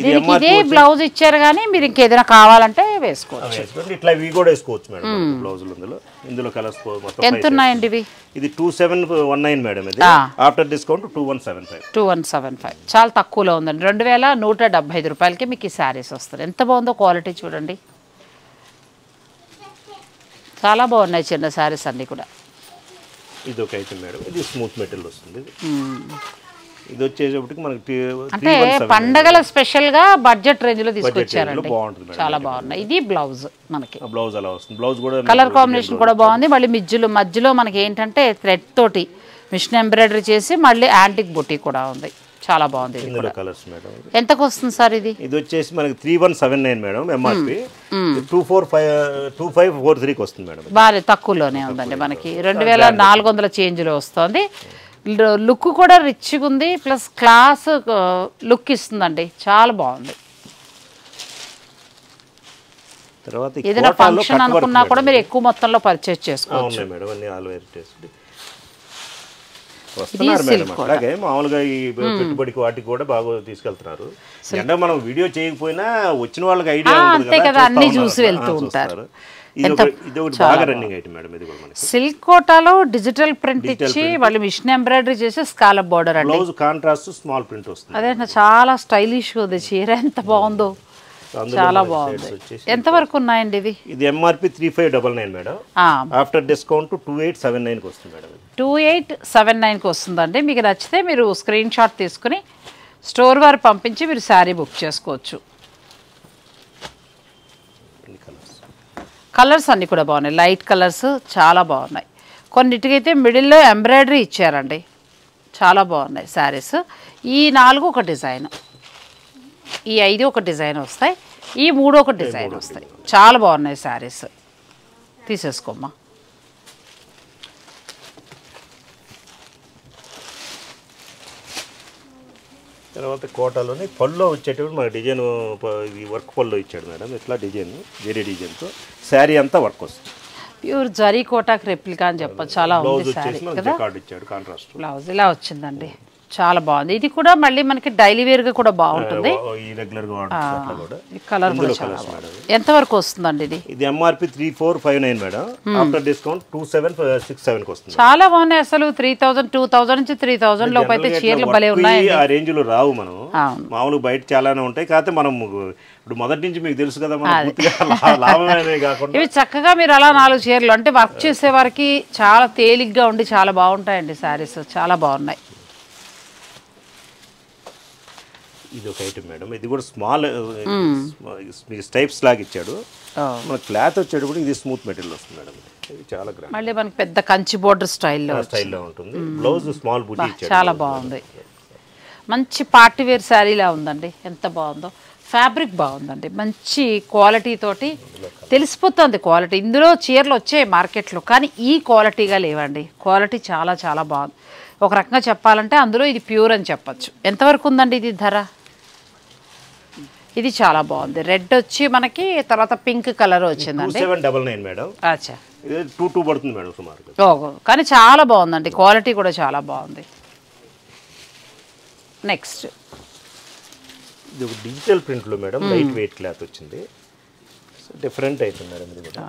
దీనికి ఇదే బ్లౌజ్ ఇచ్చారు కానీ మీరు ఇంకేదైనా కావాలంటే వేసుకోవచ్చు. ఇట్లా ఇవి కూడా వేసుకోవచ్చు మేడం. బ్లౌజులు ఇందులో కలర్స్ ఎంత ఉన్నాయండి ఇవి? ఇది 2719 మేడం. ఇది ఆఫ్టర్ డిస్కౌంట్ 2175. 2175 చాలా తక్కువలో ఉందండి. 2,175 రూపాయలకి మీకు ఈ శారీస్ వస్తుంది. ఎంత బాగుందో క్వాలిటీ చూడండి. చాలా బాగున్నాయి చిన్న శారీస్ అన్నీ కూడా. ఇది ఒక ఐటమ్ మేడం. ఇది స్మూత్ మెటీరియల్ వస్తుంది. ఇది వచ్చేటప్పటికి మనకి అంటే పండగల స్పెషల్గా బడ్జెట్ రేంజ్లో తీసుకొచ్చారండి. చాలా బాగున్నాయి. ఇది బ్లౌజ్ మనకి బ్లౌజ్ అలా వస్తుంది. బ్లౌజ్ కూడా కలర్ కాంబినేషన్ కూడా బాగుంది. మళ్ళీ మధ్యలో మనకి ఏంటంటే థ్రెడ్ తోటి మిషన్ ఎంబ్రాయిడరీ చేసి మళ్ళీ యాంటిక్ బుట్టి కూడా ఉంది. చాలా బాగుంది. ఇది కూడా కలర్స్ మేడం. ఎంతకు వస్తుంది సార్ ఇది? ఇది వచ్చేసి మనకి 3179 మేడం ఎంఆర్పి. 2543కి వస్తుంది మేడం. బాగా తక్కువలోనే ఉందండి. మనకి 2,400 చేంజ్లో వస్తుంది. లుక్ కూడా రిచ్గా ఉంది, ప్లస్ క్లాస్ లుక్ ఇస్తుందండి. చాలా బాగుంది. ఏదైనా ఫంక్షన్ అనుకున్నా కూడా మీరు ఎక్కువ మొత్తంలో పర్చేస్ చేసుకోవచ్చు. వస్తున్నారు మేడం. అలాగే మామూలుగా ఈ పెట్టుబడికి వాటికి కూడా బాగా తీసుకెళ్తున్నారు. అంటే మనం వీడియో చేయకపోయినా వచ్చిన వాళ్ళకి ఐడియా ఉంటుంది కదా, అన్ని చూసి వెళ్తూ ఉంటారు. సిల్క్ కోటాలో డిజిటల్ ప్రింట్ ఇచ్చి మళ్ళీ మిషన్ ఎంబ్రాయిడరీ చేసి స్కాలప్ బోర్డర్ అండి. బ్లౌజ్ కాంట్రాస్ట్ స్మాల్ ప్రింట్ వస్తుంది. అదే చాలా స్టైలిష్ ఉంది. చీర ఎంత బాగుందో, చాలా బాగుంది. ఎంత వరకు ఉన్నాయండి ఇవి? ఇది ఎంఆర్పి 3599 మేడం. ఆఫ్టర్ డిస్కౌంట్ 2879కి వస్తుంది మేడం. 2879కి వస్తుందండి. మీకు నచ్చితే మీరు స్క్రీన్ షాట్ తీసుకుని స్టోర్ వారు పంపించి మీరు శారీ బుక్ చేసుకోవచ్చు. కలర్స్ అన్నీ కూడా బాగున్నాయి. లైట్ కలర్స్ చాలా బాగున్నాయి. కొన్నిటికైతే మిడిల్లో ఎంబ్రాయిడరీ ఇచ్చారండి. చాలా బాగున్నాయి శారీస్. ఈ 4 ఒక డిజైన్, ఈ 5 ఒక డిజైన్ వస్తాయి, ఈ 3 ఒక డిజైన్ వస్తాయి. చాలా బాగున్నాయి శారీస్. తీసేసుకోమ్మా. తర్వాత కోటాలోని పళ్ళు వచ్చేటప్పుడు మన డిజైన్ వర్క్ పళ్ళు ఇచ్చాడు మేడం. ఇట్లా డిజైన్ జరీ డిజైన్తో శారీ అంతా వర్క్ వస్తుంది. ప్యూర్ జరీ కోటాకి రెప్లికా అని చెప్పచ్చు. చాలా ఉంది శారీ కదా. ఇచ్చాడు కాంట్రాస్ట్. బ్లౌజ్ ఇలా వచ్చిందండి. చాలా బాగుంది. ఇది కూడా మళ్ళీ మనకి డైలీ వేర్ గా కూడా బాగుంటుంది. ఈ కలర్ కూడా చాలా బాగుంది. ఎంత వరకు వస్తుందండి ఇది? ఇది ఎంఆర్పి 3459 మేడం, ఆఫ్టర్ డిస్కౌంట్ 2767 కి వస్తుంది. చాలా బాగున్నాయి అసలు. 3000 2000 నుంచి 3000 లోపు అయితే చీరలు భలే ఉన్నాయి. ఆ రేంజ్ లో రావు మనం, మామూలుగా బయట చాలానే ఉంటాయి. కాకపోతే మనం ఇప్పుడు మొదటి నుంచి మీకు తెలుసు కదా, లాభమే కాకుండా ఇవి చక్కగా మీరు అలా 4 చీరలు అంటే వర్క్ చేసే వారికి చాలా తేలిగ్గా ఉండి చాలా బాగుంటాయండి శారీస్, చాలా బాగున్నాయి. ఇది ఒక ఐటమ్ మేడం, ఇది కూడా స్మాల్ స్టైప్స్ లాగా ఇచ్చాడు. మన క్లాత్ వచ్చేటప్పుడు ఇది స్మూత్ మెటీరియల్ వస్తుంది మేడం. ఇది చాలా గ్రాండ్, మళ్ళీ మనకి పెద్ద కంచి బోర్డర్ స్టైల్లో ఉంటుంది. బ్లౌజ్ స్మాల్ బుటీ ఇచ్చాడు, చాలా బాగుంది. మంచి పార్టీ వేర్ శారీలా ఉందండి, ఎంత బాగుందో. ఫ్యాబ్రిక్ బాగుందండి, మంచి క్వాలిటీ తోటి తెలిసిపోతుంది క్వాలిటీ. ఇందులో చీరలు వచ్చాయి మార్కెట్లో, కానీ ఈ క్వాలిటీగా లేవండి. క్వాలిటీ చాలా చాలా బాగుంది. ఒక రకంగా చెప్పాలంటే అందులో ఇది ప్యూర్ అని చెప్పచ్చు. ఎంతవరకు ఉందండి ఇది ధర? ఇది చాలా బాగుంది. రెడ్ వచ్చి మనకి, తర్వాత పింక్ కలర్ వచ్చిందండి. 2799 మేడం. అచ్చా, ఇది 22 పడుతుంది మేడం సుమారు. ఓ, కానీ చాలా బాగుందండి, క్వాలిటీ కూడా చాలా బాగుంది. నెక్స్ట్ ఇది ఒక డిజిటల్ ప్రింట్లో మేడం, లైట్ వెయిట్ క్లాత్ వచ్చింది, డిఫరెంట్ అవుతుంది మేడం. ఇది కూడా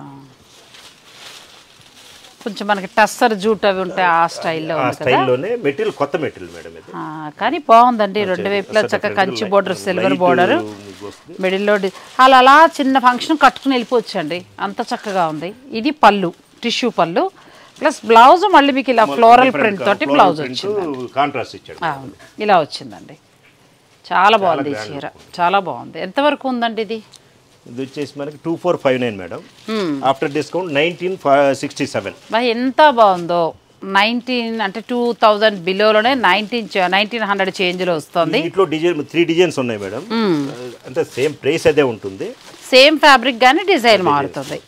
కొంచెం మనకి టస్సర్ జూట్ అవి ఉంటాయి ఆ స్టైల్లో, ఆ స్టైల్లోనే మెటీరియల్, కొత్త మెటీరియల్ మేడం ఇది. కానీ బాగుందండి. రెండు వైపులా చక్కగా కంచి బోర్డర్, సిల్వర్ బోర్డర్, మిడిల్లో అలా అలా చిన్న ఫంక్షన్ కట్టుకుని వెళ్ళిపోవచ్చండి, అంత చక్కగా ఉంది. ఇది పళ్ళు, టిష్యూ పళ్ళు, ప్లస్ బ్లౌజ్ మళ్ళీ మీకు ఇలా ఫ్లోరల్ ప్రింట్ తోటి బ్లౌజ్ వచ్చింది, కాంట్రాస్ట్ ఇచ్చాడు. ఇలా వచ్చిందండి. చాలా బాగుంది ఈ చీర, చాలా బాగుంది. ఎంతవరకు ఉందండి ఇది? ఇది వచ్చేసి మనకి 2459 మేడం, ఆఫ్టర్ డిస్కౌంట్ 1967. ఎంత బాగుందో. 19 అంటే 2000 బిలోలోనే 1900 చేంజ్లో వస్తుంది. ఇట్లో డిజైన్ 3 డిజైన్స్ ఉన్నాయి మేడం, అంటే సేమ్ ప్రైస్ అదే ఉంటుంది, సేమ్ ఫ్యాబ్రిక్ కానీ డిజైన్ మారుతుంది.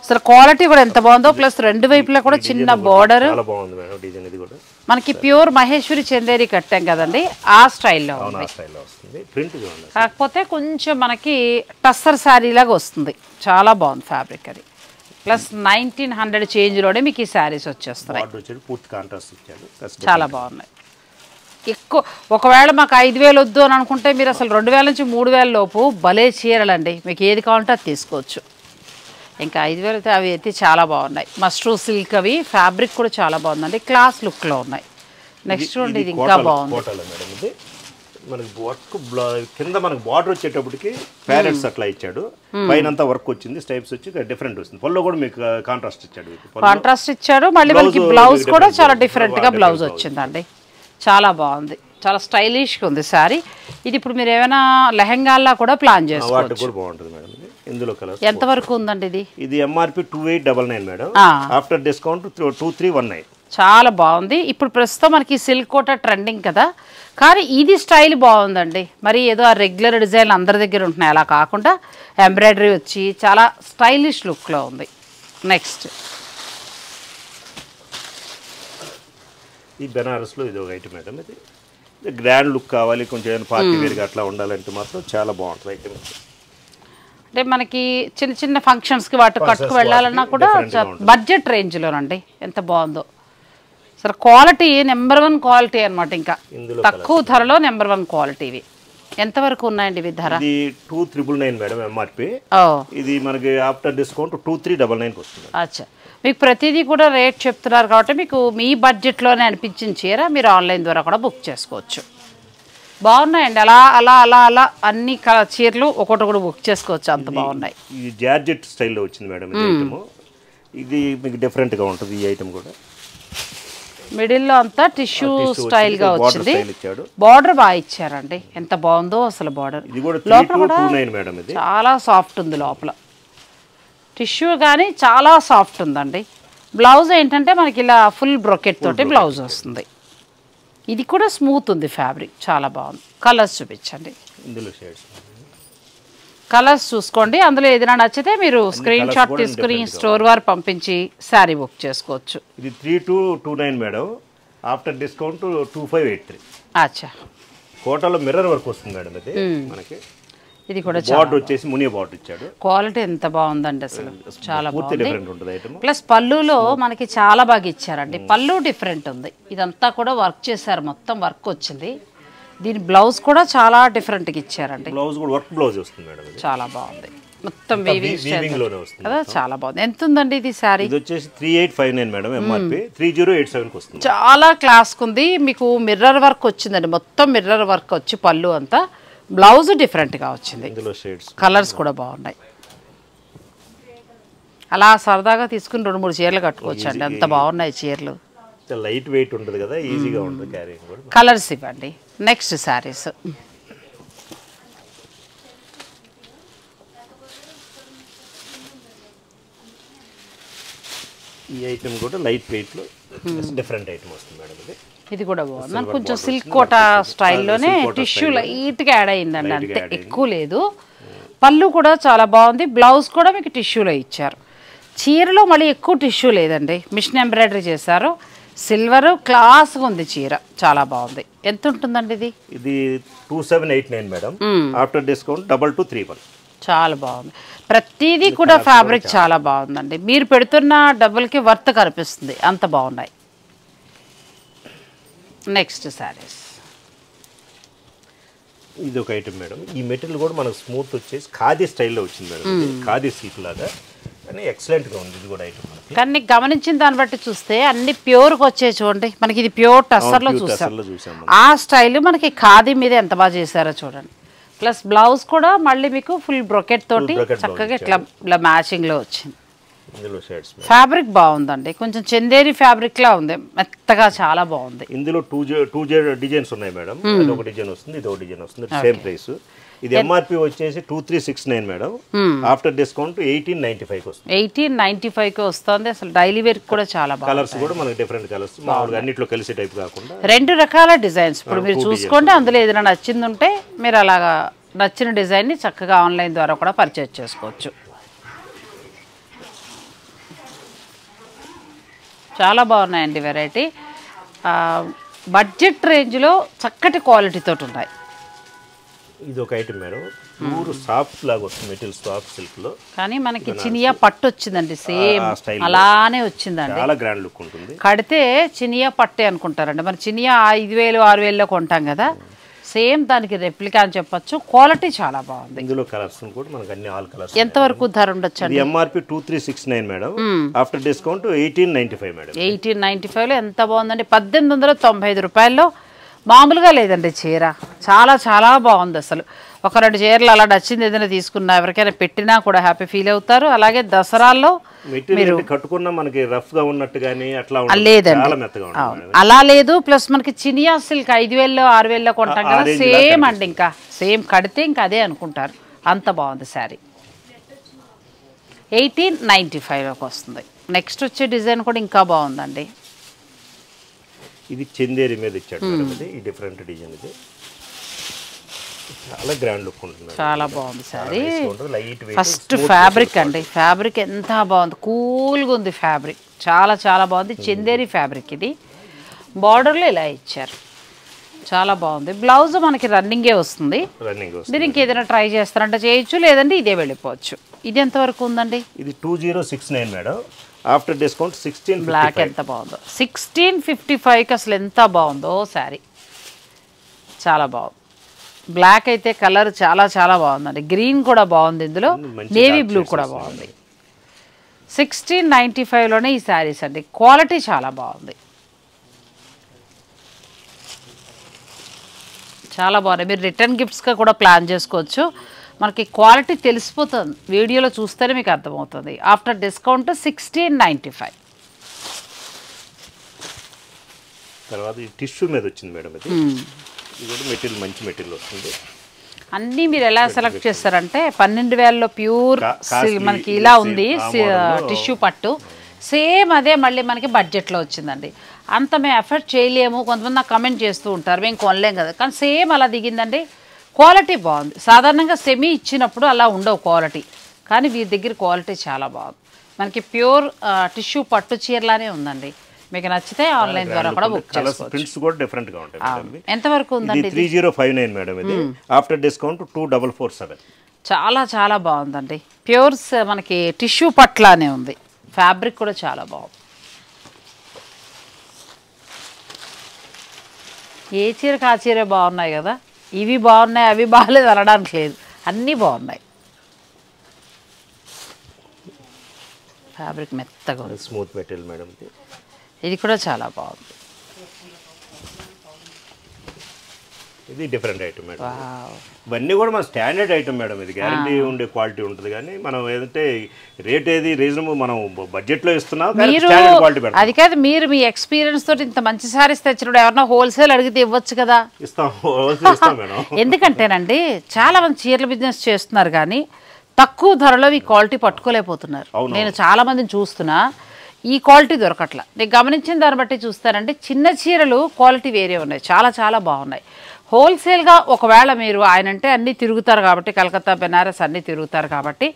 అసలు క్వాలిటీ కూడా ఎంత బాగుందో, ప్లస్ రెండు వైపులా కూడా చిన్న బోర్డర్, చాలా బాగుంది మేడం డిజైన్. ఇది కూడా మనకి ప్యూర్ మహేశ్వరి చందేరి కట్టాం కదండి, ఆ స్టైల్లో వస్తుంది. ప్రింట్ కాకపోతే కొంచెం మనకి టస్సర్ శారీ లాగా వస్తుంది, చాలా బాగుంది ఫ్యాబ్రిక్ అది. ప్లస్ 1900 చేంజ్లోనే మీకు ఈ శారీస్ వచ్చేస్తున్నాయి, చాలా బాగున్నాయి. ఎక్కువ ఒకవేళ మాకు 5000 వద్దు అని అనుకుంటే మీరు అసలు 2000 నుంచి 3000 లోపు భలే చీరలండి, మీకు ఏది కావాలంటే అది తీసుకోవచ్చు. ఇంకా 5000 అయితే అవి అయితే చాలా బాగున్నాయి. మస్ట్రూ సిల్క్ అవి, ఫ్యాబ్రిక్ కూడా చాలా బాగుందండి, క్లాస్ లుక్లో ఉన్నాయి. నెక్స్ట్ చూడండి, ఇది ఇంకా బాగుంది. మనకి వర్క్ కింద మనకి బార్డర్ వచ్చేటప్పటికి ప్యారెట్స్ అట్లా ఇచ్చాడు, పైన అంతా వర్క్ వచ్చింది, స్టైప్స్ వచ్చి డిఫరెంట్ వస్తుంది. పళ్ళు కూడా మీకు కాంట్రాస్ట్ ఇచ్చాడు, మళ్ళీ మనకి బ్లౌజ్ కూడా చాలా డిఫరెంట్గా బ్లౌజ్ వచ్చిందండి, చాలా బాగుంది, చాలా స్టైలిష్గా ఉంది శారీ. ఇది ఇప్పుడు మీరు ఏమైనా లెహంగాల్లా కూడా ప్లాన్ చేసుకోవచ్చు, కూడా బాగుంటుంది మేడం. ఇందులో కలర్ ఎంతవరకు ఉందండి ఇది? ఇది ఎంఆర్పి 2899 మేడం, ఆఫ్టర్ డిస్కౌంట్ 2319. చాలా బాగుంది. ఇప్పుడు ప్రస్తుతం మనకి సిల్క్ కోట ట్రెండింగ్ కదా, కానీ ఇది స్టైల్ బాగుందండి. మరి ఏదో ఆ రెగ్యులర్ డిజైన్ అందరి దగ్గర ఉంటున్నాయి, అలా కాకుండా ఎంబ్రాయిడరీ వచ్చి చాలా స్టైలిష్ లుక్లో ఉంది. నెక్స్ట్ ఈ బెనారస్లో ఇది ఒక ఐటమ్ మేడం. ఇది గ్రాండ్ లుక్ కావాలి, కొంచెం పార్టీ వేర్గా అట్లా ఉండాలంటే మాత్రం చాలా బాగుంటుంది ఐటమ్. అంటే మనకి చిన్న చిన్న ఫంక్షన్స్కి వాటి కట్టుకు వెళ్ళాలన్నా కూడా బడ్జెట్ రేంజ్లోనండి, ఎంత బాగుందో. సరే క్వాలిటీ నెంబర్ 1 క్వాలిటీ అనమాట, ఇంకా తక్కువ ధరలో నెంబర్ 1 క్వాలిటీ. ఇవి ఎంతవరకు ఉన్నాయండి ఇవి ధర? ఇది 2399 మేడం ఎంఆర్పి. ఇది మనకి ఆఫ్టర్ డిస్కౌంట్ 2399 వస్తుంది. అచ్చా, మీకు ప్రతిదీ కూడా రేట్ చెప్తున్నారు కాబట్టి మీకు మీ బడ్జెట్లోనే అనిపించిన చీర మీరు ఆన్లైన్ ద్వారా కూడా బుక్ చేసుకోవచ్చు. బాగున్నాయండి, అలా అలా అలా అలా అన్ని చీరలు ఒకటి బుక్ చేసుకోవచ్చు, అంత బాగున్నాయి. ఈ జార్జెట్ స్టైల్లో వచ్చింది మేడం ఈ ఐటమ్. ఇది మీకు డిఫరెంట్గా ఉంటుంది ఈ ఐటమ్ కూడా. మిడిల్లో అంతా టిష్యూ స్టైల్గా వచ్చింది, బార్డర్ బాగా ఇచ్చారండి, ఎంత బాగుందో అసలు బార్డర్. లోపల కూడా చాలా సాఫ్ట్ ఉంది, లోపల టిష్యూ కానీ చాలా సాఫ్ట్ ఉందండి. బ్లౌజ్ ఏంటంటే మనకి ఇలా ఫుల్ బ్రొకెట్ తోటి బ్లౌజ్ వస్తుంది. ఇది కూడా స్మూత్ ఉంది ఫ్యాబ్రిక్, చాలా బాగుంది. కలర్స్ చూపించండి, ఇందులో షేడ్స్ కలర్స్ చూసుకోండి, అందులో ఏదైనా నచ్చితే మీరు స్క్రీన్ షాట్ తీసుకుని స్టోర్ వారు పంపించి శారీ బుక్ చేసుకోవచ్చు. ఇది 3229 మేడం, ఆఫ్టర్ డిస్కౌంట్ 2583. అచ్చా, కోటాలో మిర్రర్ వర్క్ వస్తుంది మేడం. ఇది మనకి ఇది కూడా బార్డర్ వచ్చేసి మునియా బార్డర్ ఇచ్చాడు. క్వాలిటీ ఎంత బాగుందండి అసలు, చాలా పూర్తి బాగుంది. డిఫరెంట్ ఉంటుంది ఐటమ్. ప్లస్ పళ్ళులో మనకి చాలా బాగా ఇచ్చారండి, పళ్ళు డిఫరెంట్ ఉంది. ఇదంతా కూడా వర్క్ చేశారు, మొత్తం వర్క్ వచ్చింది. దీని బ్లౌజ్ కూడా చాలా డిఫరెంట్గా ఇచ్చారండి. బ్లౌజ్ కూడా వర్క్ బ్లౌజ్ వస్తుంది మేడం, చాలా బాగుంది. మొత్తం వీవింగ్ లోనే వస్తుంది కదా, చాలా బాగుంది. ఎంత ఉందండి ఇది శారీ? ఇది వచ్చేసి 3859 మేడం, ఎంఆర్పి 3087 కి వస్తుంది. చాలా క్లాస్ ఉంది. మీకు మిర్రర్ వర్క్ వచ్చిందండి, మొత్తం మిర్రర్ వర్క్ వచ్చి పళ్ళు అంతా. బ్లౌజ్ డిఫరెంట్గా వచ్చింది, ఇందులో షేడ్స్ కలర్స్ కూడా బాగున్నాయి. అలా సరదాగా తీసుకుని 2-3 చీరలు కట్టుకోవచ్చండి, అంత బాగున్నాయి చీరలు. లైట్ వెయిట్ ఉంటుంది కదా, ఈజీగా ఉంటుంది క్యారింగ్ కూడా. కలర్స్ ఇవ్వండి. నెక్స్ట్ శారీస్ ఈ ఐటమ్ కూడా లైట్ వెయిట్ లో డిఫరెంట్ ఐటమ్ వస్తుంది మేడం. ఇది కూడా బాగుంది. మనకు కొంచెం సిల్క్ కోట స్టైల్లోనే టిష్యూ లైట్గా యాడ్ అయిందండి, అంతే, ఎక్కువ లేదు. పళ్ళు కూడా చాలా బాగుంది. బ్లౌజ్ కూడా మీకు టిష్యూలో ఇచ్చారు. చీరలో మళ్ళీ ఎక్కువ టిష్యూ లేదండి, మిషన్ ఎంబ్రాయిడరీ చేశారు. సిల్వర్ క్లాస్గా ఉంది చీర, చాలా బాగుంది. ఎంత ఉంటుందండి ఇది? ఇది 2789 మేడం, ఆఫ్టర్ డిస్కౌంట్ 2231. చాలా బాగుంది. ప్రతిదీ కూడా ఫ్యాబ్రిక్ చాలా బాగుందండి. మీరు పెడుతున్న డబ్బులకి వర్త్ కనిపిస్తుంది, అంత బాగున్నాయి. నెక్స్ట్ శారీస్ ఇది ఒక ఐటమ్ మేడం. ఈ మెటీరియల్ కూడా మనకు స్మూత్ వచ్చేసి ఖాదీ స్టైల్లో వచ్చింది మేడం, ఖాదీ సిల్క్ లాగా, కానీ ఎక్సలెంట్గా ఉంది. ఇది కూడా ఐటమ్ మనకి, కానీ గమనించిన దాన్ని బట్టి చూస్తే అన్ని ప్యూర్గా వచ్చాయి చూడండి. మనకి ఇది ప్యూర్ టస్సర్లో చూసాం, ఆ స్టైల్ మనకి ఖాదీ మీద ఎంత బాగా చేశారో చూడండి. ప్లస్ బ్లౌజ్ కూడా మళ్ళీ మీకు ఫుల్ బ్రొకెట్ తోటి చక్కగా ఇట్లా మ్యాచింగ్లో వచ్చింది. ఫ్యాబ్రిక్ బాగుందండి, కొంచెం చందేరి ఫ్యాబ్రిక్ లా ఉంది, మెత్తగా చాలా బాగుంది. ఇందులో టూ డిజైన్స్ ఉన్నాయి మేడం, ఒక డిజైన్ వస్తుంది, ఇది ఒక డిజైన్ వస్తుంది, సేమ్ ప్రైస్. ఇది ఎంఆర్పి వచ్చేసి 2369 మేడం, ఆఫ్టర్ డిస్కౌంట్ 1895 వస్తుంది. 1895 వస్తుంది. అసలు డైలీ వేర్ కూడా చాలా బాగుంది. కలర్స్ కూడా మనకి డిఫరెంట్ కలర్స్, మామూలుగా అన్నిట్లో కలిసే టైప్ కాకుండా 2 రకాల డిజైన్స్. ఇప్పుడు మీరు చూసుకోండి, అందులో ఏదైనా నచ్చింది ఉంటే మీరు అలాగా నచ్చిన డిజైన్ని చక్కగా ఆన్లైన్ ద్వారా కూడా పర్చేజ్ చేసుకోవచ్చు. చాలా బాగున్నాయండి వెరైటీ. బడ్జెట్ రేంజ్లో చక్కటి క్వాలిటీతో ఉన్నాయి. ఇది ఒక ఐటమ్ మేడం, ప్యూర్ సాఫ్ట్ లాగా వస్తుంది మెటీరియల్, సాఫ్ట్ సిల్క్ లో, కానీ మనకి చినియా పట్టు వచ్చిందండి, సేమ్ అలానే వచ్చిందండి. చాలా గ్రాండ్ లుక్ ఉంటుంది. కడితే చినియా పట్టే అనుకుంటారండి, మరి చినియా 5000-6000లో కొంటాం కదా, సేమ్ దానికి రెప్లికా అని చెప్పొచ్చు. క్వాలిటీ చాలా బాగుంది. ఇందులో కలర్స్ కూడా మనకి అన్ని ఆల్ కలర్స్. ఎంత వరకు ధర ఉండొచ్చు అండి? MRP 2369 madam, after discount 1895 madam. 1895లో ఎంత బాగుందండి, 1895 రూపాయల్లో. మామూలుగా లేదండి చీర, చాలా చాలా బాగుంది అసలు. 1-2 చీరలు అలా నచ్చింది ఏదైనా తీసుకున్నా ఎవరికైనా పెట్టినా కూడా హ్యాపీ ఫీల్ అవుతారు. అలాగే దసరాల్లో మీరు కట్టుకున్న మనకి రఫ్ గా ఉన్నట్టు గానీ అట్లా లేదండి, చాలా మెత్తగా ఉంటుంది, అలా లేదు. ప్లస్ మనకి చినియా సిల్క్ 5000-6000లో కొంటాం కదా, సేమ్ అండి, ఇంకా సేమ్ కడితే ఇంకా అదే అనుకుంటారు, అంత బాగుంది శారీ. 1895లోకి వస్తుంది. నెక్స్ట్ వచ్చే డిజైన్ కూడా ఇంకా బాగుందండి. ఇది చందేరి మీద ఇచ్చాడు మేడం, ఇది ఈ డిఫరెంట్ డిజైన్, ఇది చాలా గ్రాండ్ లుక్ ఉంటుంది, చాలా బాగుంది సారీ. ఫస్ట్ ఫ్యాబ్రిక్ అండి, ఫ్యాబ్రిక్ ఎంత బాగుంది, కూల్గా ఉంది ఫ్యాబ్రిక్, చాలా చాలా బాగుంది. చందేరి ఫ్యాబ్రిక్ ఇది. బార్డర్లో ఇలా ఇచ్చారు, చాలా బాగుంది. బ్లౌజ్ మనకి రన్నింగే వస్తుంది. మీరు ఇంకేదైనా ట్రై చేస్తారంటే చేయొచ్చు, లేదంటే ఇదే వెళ్ళిపోవచ్చు. ఇది ఎంతవరకు ఉందండి? ఇది 2069 మేడం, ఆఫ్టర్ డిస్కౌంట్ 1655. బ్లాక్ ఎంత బాగుందో, 1655కి అసలు ఎంత బాగుందో శారీ, చాలా బాగుంది. బ్లాక్ అయితే కలర్ చాలా చాలా బాగుందండి. గ్రీన్ కూడా బాగుంది, ఇందులో నేవీ బ్లూ కూడా బాగుంది. 1695లోనే ఈ శారీస్ అండి, క్వాలిటీ చాలా బాగుంది, చాలా బాగున్నాయి. మీరు రిటర్న్ గిఫ్ట్స్గా కూడా ప్లాన్ చేసుకోవచ్చు. మనకి క్వాలిటీ తెలిసిపోతుంది, వీడియోలో చూస్తేనే మీకు అర్థమవుతుంది. After discount 1695. తర్వాత ఈ టిష్యూ మీద వచ్చింది మేడం, ఇది కూడా మెటీరియల్ మంచి మెటీరియల్ వస్తుంది. అన్నీ మీరు ఎలా సెలెక్ట్ చేస్తారంటే 12,000లో ప్యూర్ మనకి ఇలా ఉంది టిష్యూ పట్టు, సేమ్ అదే మళ్ళీ మనకి బడ్జెట్లో వచ్చిందండి. అంత మేము ఎఫర్ట్ చేయలేము, కొంతమంది నాకు కమెంట్ చేస్తూ ఉంటారు మేము కొనలేం కదా, కానీ సేమ్ అలా దిగిందండి. క్వాలిటీ బాగుంది. సాధారణంగా సెమీ ఇచ్చినప్పుడు అలా ఉండవు క్వాలిటీ, కానీ వీరి దగ్గర క్వాలిటీ చాలా బాగుంది. మనకి ప్యూర్ టిష్యూ పట్టు చీరలానే ఉందండి. మీకు నచ్చితే ఆన్లైన్ ద్వారా కూడా బుక్ చేసుకోవచ్చు. ప్రింట్స్ కూడా డిఫరెంట్ గా ఉంటాయి మేడం. ఎంత వరకు ఉందండి? 3059 మేడం ఇది. After discount 2447. చాలా చాలా బాగుందండి. ప్యూర్స్ మనకి టిష్యూ పట్లానే ఉంది. ఫ్యాబ్రిక్ కూడా చాలా బాగుంది. ఏ చీరకు ఆ చీరే బాగున్నాయి కదా. ఇవి బాగున్నాయి అవి బాగాలేదు అనడానికి లేదు, అన్నీ బాగున్నాయి. ఫ్యాబ్రిక్ మెత్తగా ఉంది, స్మూత్ మెటీరియల్ మేడం. ఇది కూడా చాలా బాగుంది. ఇది డిఫరెంట్ ఐటమ్ మేడం. ఇవన్నీ కూడా మన స్టాండర్డ్ ఐటమ్ మేడం. ఇది గ్యారంటీ ఉండే క్వాలిటీ ఉంటుంది. కానీ మనం ఏదంటే రేట్ ఏది రీజనబుల్ మనం బడ్జెట్లో ఇస్తున్నాం, స్టాండర్డ్ క్వాలిటీ పెడతాం. అది కాదు, మీరు మీ ఎక్స్పీరియన్స్ తోటి ఇంత మంచి సారీస్ తెచ్చినప్పుడు ఎవరన్నా హోల్సేల్ అడిగితే ఇవ్వచ్చు కదా. ఇస్తాం మేడం. ఎందుకంటేనండి చాలా మంది చీరల బిజినెస్ చేస్తున్నారు కానీ తక్కువ ధరలో ఈ క్వాలిటీ పట్టుకోలేకపోతున్నారు. నేను చాలా మందిని చూస్తున్నా, ఈ క్వాలిటీ దొరకట్లా. నేను గమనించిన దాన్ని బట్టి చూస్తానంటే చిన్న చీరలు క్వాలిటీ వేరే ఉన్నాయి, చాలా చాలా బాగున్నాయి. హోల్సేల్గా ఒకవేళ మీరు ఆయనంటే అన్నీ తిరుగుతారు కాబట్టి, కలకత్తా బెనారస్ అన్నీ తిరుగుతారు కాబట్టి,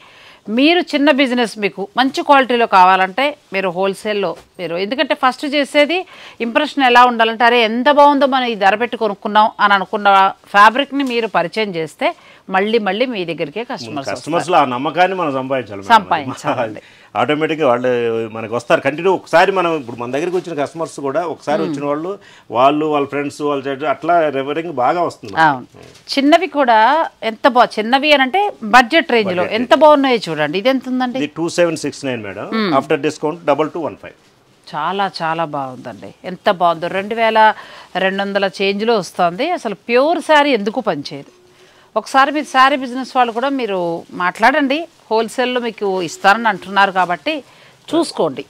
మీరు చిన్న బిజినెస్ మీకు మంచి క్వాలిటీలో కావాలంటే మీరు హోల్సేల్లో మీరు, ఎందుకంటే ఫస్ట్ చేసేది ఇంప్రెషన్ ఎలా ఉండాలంటే అరే ఎంత బాగుందో మనం ఈ ధర పెట్టి కొనుక్కున్నాం అని అనుకున్న ఫ్యాబ్రిక్ని మీరు పరిచయం చేస్తే మళ్ళీ మళ్ళీ మీ దగ్గరికే కస్టమర్స్లో ఆ నమ్మకాన్ని మనం సంపాదించాలి. ఆటోమేటిక్గా వాళ్ళు మనకు వస్తారు కంటిన్యూ. ఒకసారి మనం ఇప్పుడు మన దగ్గరికి వచ్చిన కస్టమర్స్ కూడా ఒకసారి వచ్చిన వాళ్ళు వాళ్ళ ఫ్రెండ్స్ వాళ్ళ అట్లా రెఫరింగ్ బాగా వస్తుంది. చిన్నవి కూడా ఎంత చిన్నవి అని అంటే బడ్జెట్ రేంజ్ లో ఎంత బాగున్నాయో చూడండి. ఇది ఎంత ఉందండి? 2769 మేడం. After discount 2215. చాలా చాలా బాగుందండి. ఎంత బాగుందో, 2200 చేంజ్లో వస్తుంది. అసలు ప్యూర్ శారీ ఎందుకు పనిచేయదు. ఒకసారి మీరు శారీ బిజినెస్ వాళ్ళు కూడా మీరు మాట్లాడండి, హోల్సేల్లో మీకు ఇస్తారని అంటున్నారు కాబట్టి చూసుకోండి.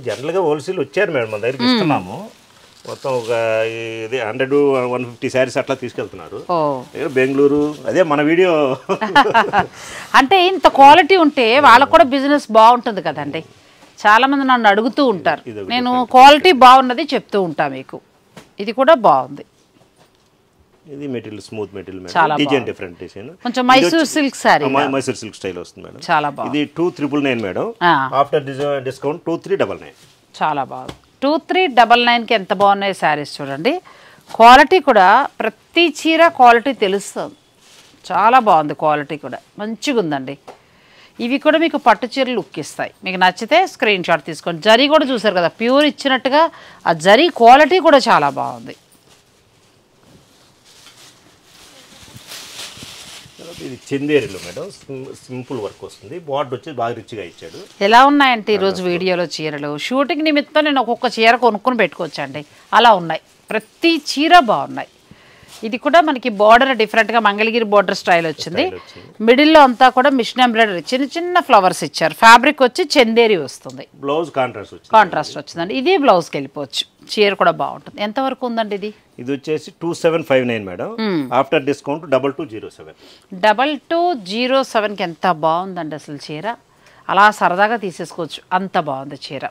జనరల్గా హోల్సేల్ వచ్చారు మేడం, మన దగ్గరికి ఇస్తున్నాము. మొత్తం ఒక ఇది 100-150 శారీస్ అట్లా తీసుకెళ్తున్నారు బెంగళూరు. అదే మన వీడియో అంటే ఇంత క్వాలిటీ ఉంటే వాళ్ళకు కూడా బిజినెస్ బాగుంటుంది కదండి. చాలామంది నన్ను అడుగుతూ ఉంటారు, నేను క్వాలిటీ బాగున్నది చెప్తూ ఉంటా మీకు. ఇది కూడా బాగుంది. ఇది material smooth material madam. Design different design, కొంచెం Mysore silk sari, Mysore silk style వస్తుంది మేడం. చాలా బాగుంది. ఇది 2999 మేడం. After discount 2399. చాలా బాగుంది. 2399కి ఎంత బాగున్నాయి శారీస్ చూడండి. క్వాలిటీ కూడా ప్రతి చీర క్వాలిటీ తెలుస్తుంది. చాలా బాగుంది, క్వాలిటీ కూడా మంచిగా ఉందండి. ఇవి కూడా మీకు పట్టు చీరలు లుక్ ఇస్తాయి. మీకు నచ్చితే స్క్రీన్ షాట్ తీసుకోండి. జరీ కూడా చూసారు కదా, ప్యూర్ ఇచ్చినట్టుగా ఆ జరీ క్వాలిటీ కూడా చాలా బాగుంది. ఇది చందేరిలో మేడం, సింపుల్ వర్క్ వస్తుంది. బార్డర్ వచ్చి బాగా రిచ్గా ఇచ్చాడు. ఎలా ఉన్నాయంటే ఈరోజు వీడియోలో చీరలు షూటింగ్ నిమిత్తం నేను ఒక్కొక్క చీర కొనుక్కొని పెట్టుకోవచ్చండి. అలా ఉన్నాయి, ప్రతి చీర బాగున్నాయి. ఇది కూడా మనకి బార్డర్ డిఫరెంట్గా మంగళగిరి బార్డర్ స్టైల్ వచ్చింది. మిడిల్లో అంతా కూడా మిషన్ ఎంబ్రాయిడరీ చిన్న చిన్న ఫ్లవర్స్ ఇచ్చారు. ఫ్యాబ్రిక్ వచ్చి చందేరి వస్తుంది. బ్లౌజ్ కాంట్రాస్ట్ వచ్చిందండి. ఇది బ్లౌజ్కి వెళ్ళిపోవచ్చు. చీర కూడా బాగుంటుంది. ఎంతవరకు ఉందండి ఇది? ఇది వచ్చేసి 2759 మేడం. After discount 2207. 2207కి ఎంత బాగుందండి అసలు చీర. అలా సరదాగా తీసేసుకోవచ్చు, అంత బాగుంది చీర.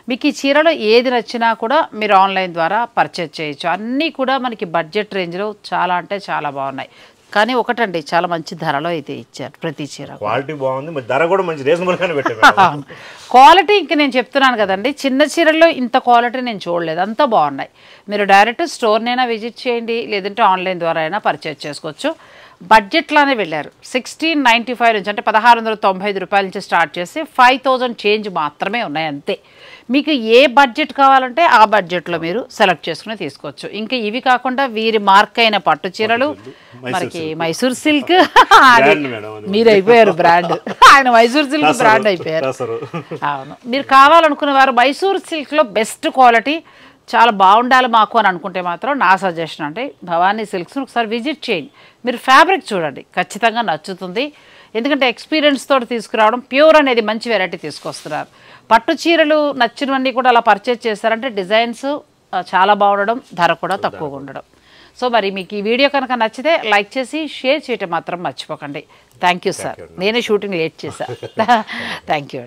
మీకు ఈ చీరలో ఏది నచ్చినా కూడా మీరు ఆన్లైన్ ద్వారా పర్చేజ్ చేయొచ్చు. అన్నీ కూడా మనకి బడ్జెట్ రేంజ్లో చాలా అంటే చాలా బాగున్నాయి. కానీ ఒకటండి, చాలా మంచి ధరలో అయితే ఇచ్చారు ప్రతి చీర. క్వాలిటీ బాగుంది, ధర కూడా మంచి రీజనబుల్గానే పెట్టారు. క్వాలిటీ ఇంక నేను చెప్తున్నాను కదండి, చిన్న చీరల్లో ఇంత క్వాలిటీ నేను చూడలేదు, అంత బాగున్నాయి. మీరు డైరెక్ట్ స్టోర్నైనా విజిట్ చేయండి, లేదంటే ఆన్లైన్ ద్వారా అయినా పర్చేజ్ చేసుకోవచ్చు. బడ్జెట్లానే వెళ్ళారు. 1695 నుంచి అంటే 1695 రూపాయల నుంచి స్టార్ట్ చేసి 5000 చేంజ్ మాత్రమే ఉన్నాయి అంతే. మీకు ఏ బడ్జెట్ కావాలంటే ఆ బడ్జెట్లో మీరు సెలెక్ట్ చేసుకుని తీసుకోవచ్చు. ఇంకా ఇవి కాకుండా వీరి మార్క్ అయిన పట్టు చీరలు, మనకి మైసూర్ సిల్క్, మీరు అయిపోయారు బ్రాండ్. ఆయన మైసూర్ సిల్క్ బ్రాండ్ అయిపోయారు. అవును, మీరు కావాలనుకునే వారు మైసూర్ సిల్క్లో బెస్ట్ క్వాలిటీ చాలా బాగుండాలి మాకు అని అనుకుంటే మాత్రం నా సజెషన్ అంటే భవానీ సిల్క్స్ని ఒకసారి విజిట్ చేయండి. మీరు ఫ్యాబ్రిక్ చూడండి, ఖచ్చితంగా నచ్చుతుంది. ఎందుకంటే ఎక్స్పీరియన్స్ తోటి తీసుకురావడం, ప్యూర్ అనేది మంచి వెరైటీ తీసుకొస్తున్నారు. పట్టు చీరలు నచ్చినవన్నీ కూడా అలా పర్చేజ్ చేస్తారంటే డిజైన్స్ చాలా బాగుండడం, ధర కూడా తక్కువగా ఉండడం. సో మరి మీకు ఈ వీడియో కనుక నచ్చితే లైక్ చేసి షేర్ చేయటం మాత్రం మర్చిపోకండి. థ్యాంక్ యూ సార్, నేనే షూటింగ్ లేట్ చేశాను. Thank you.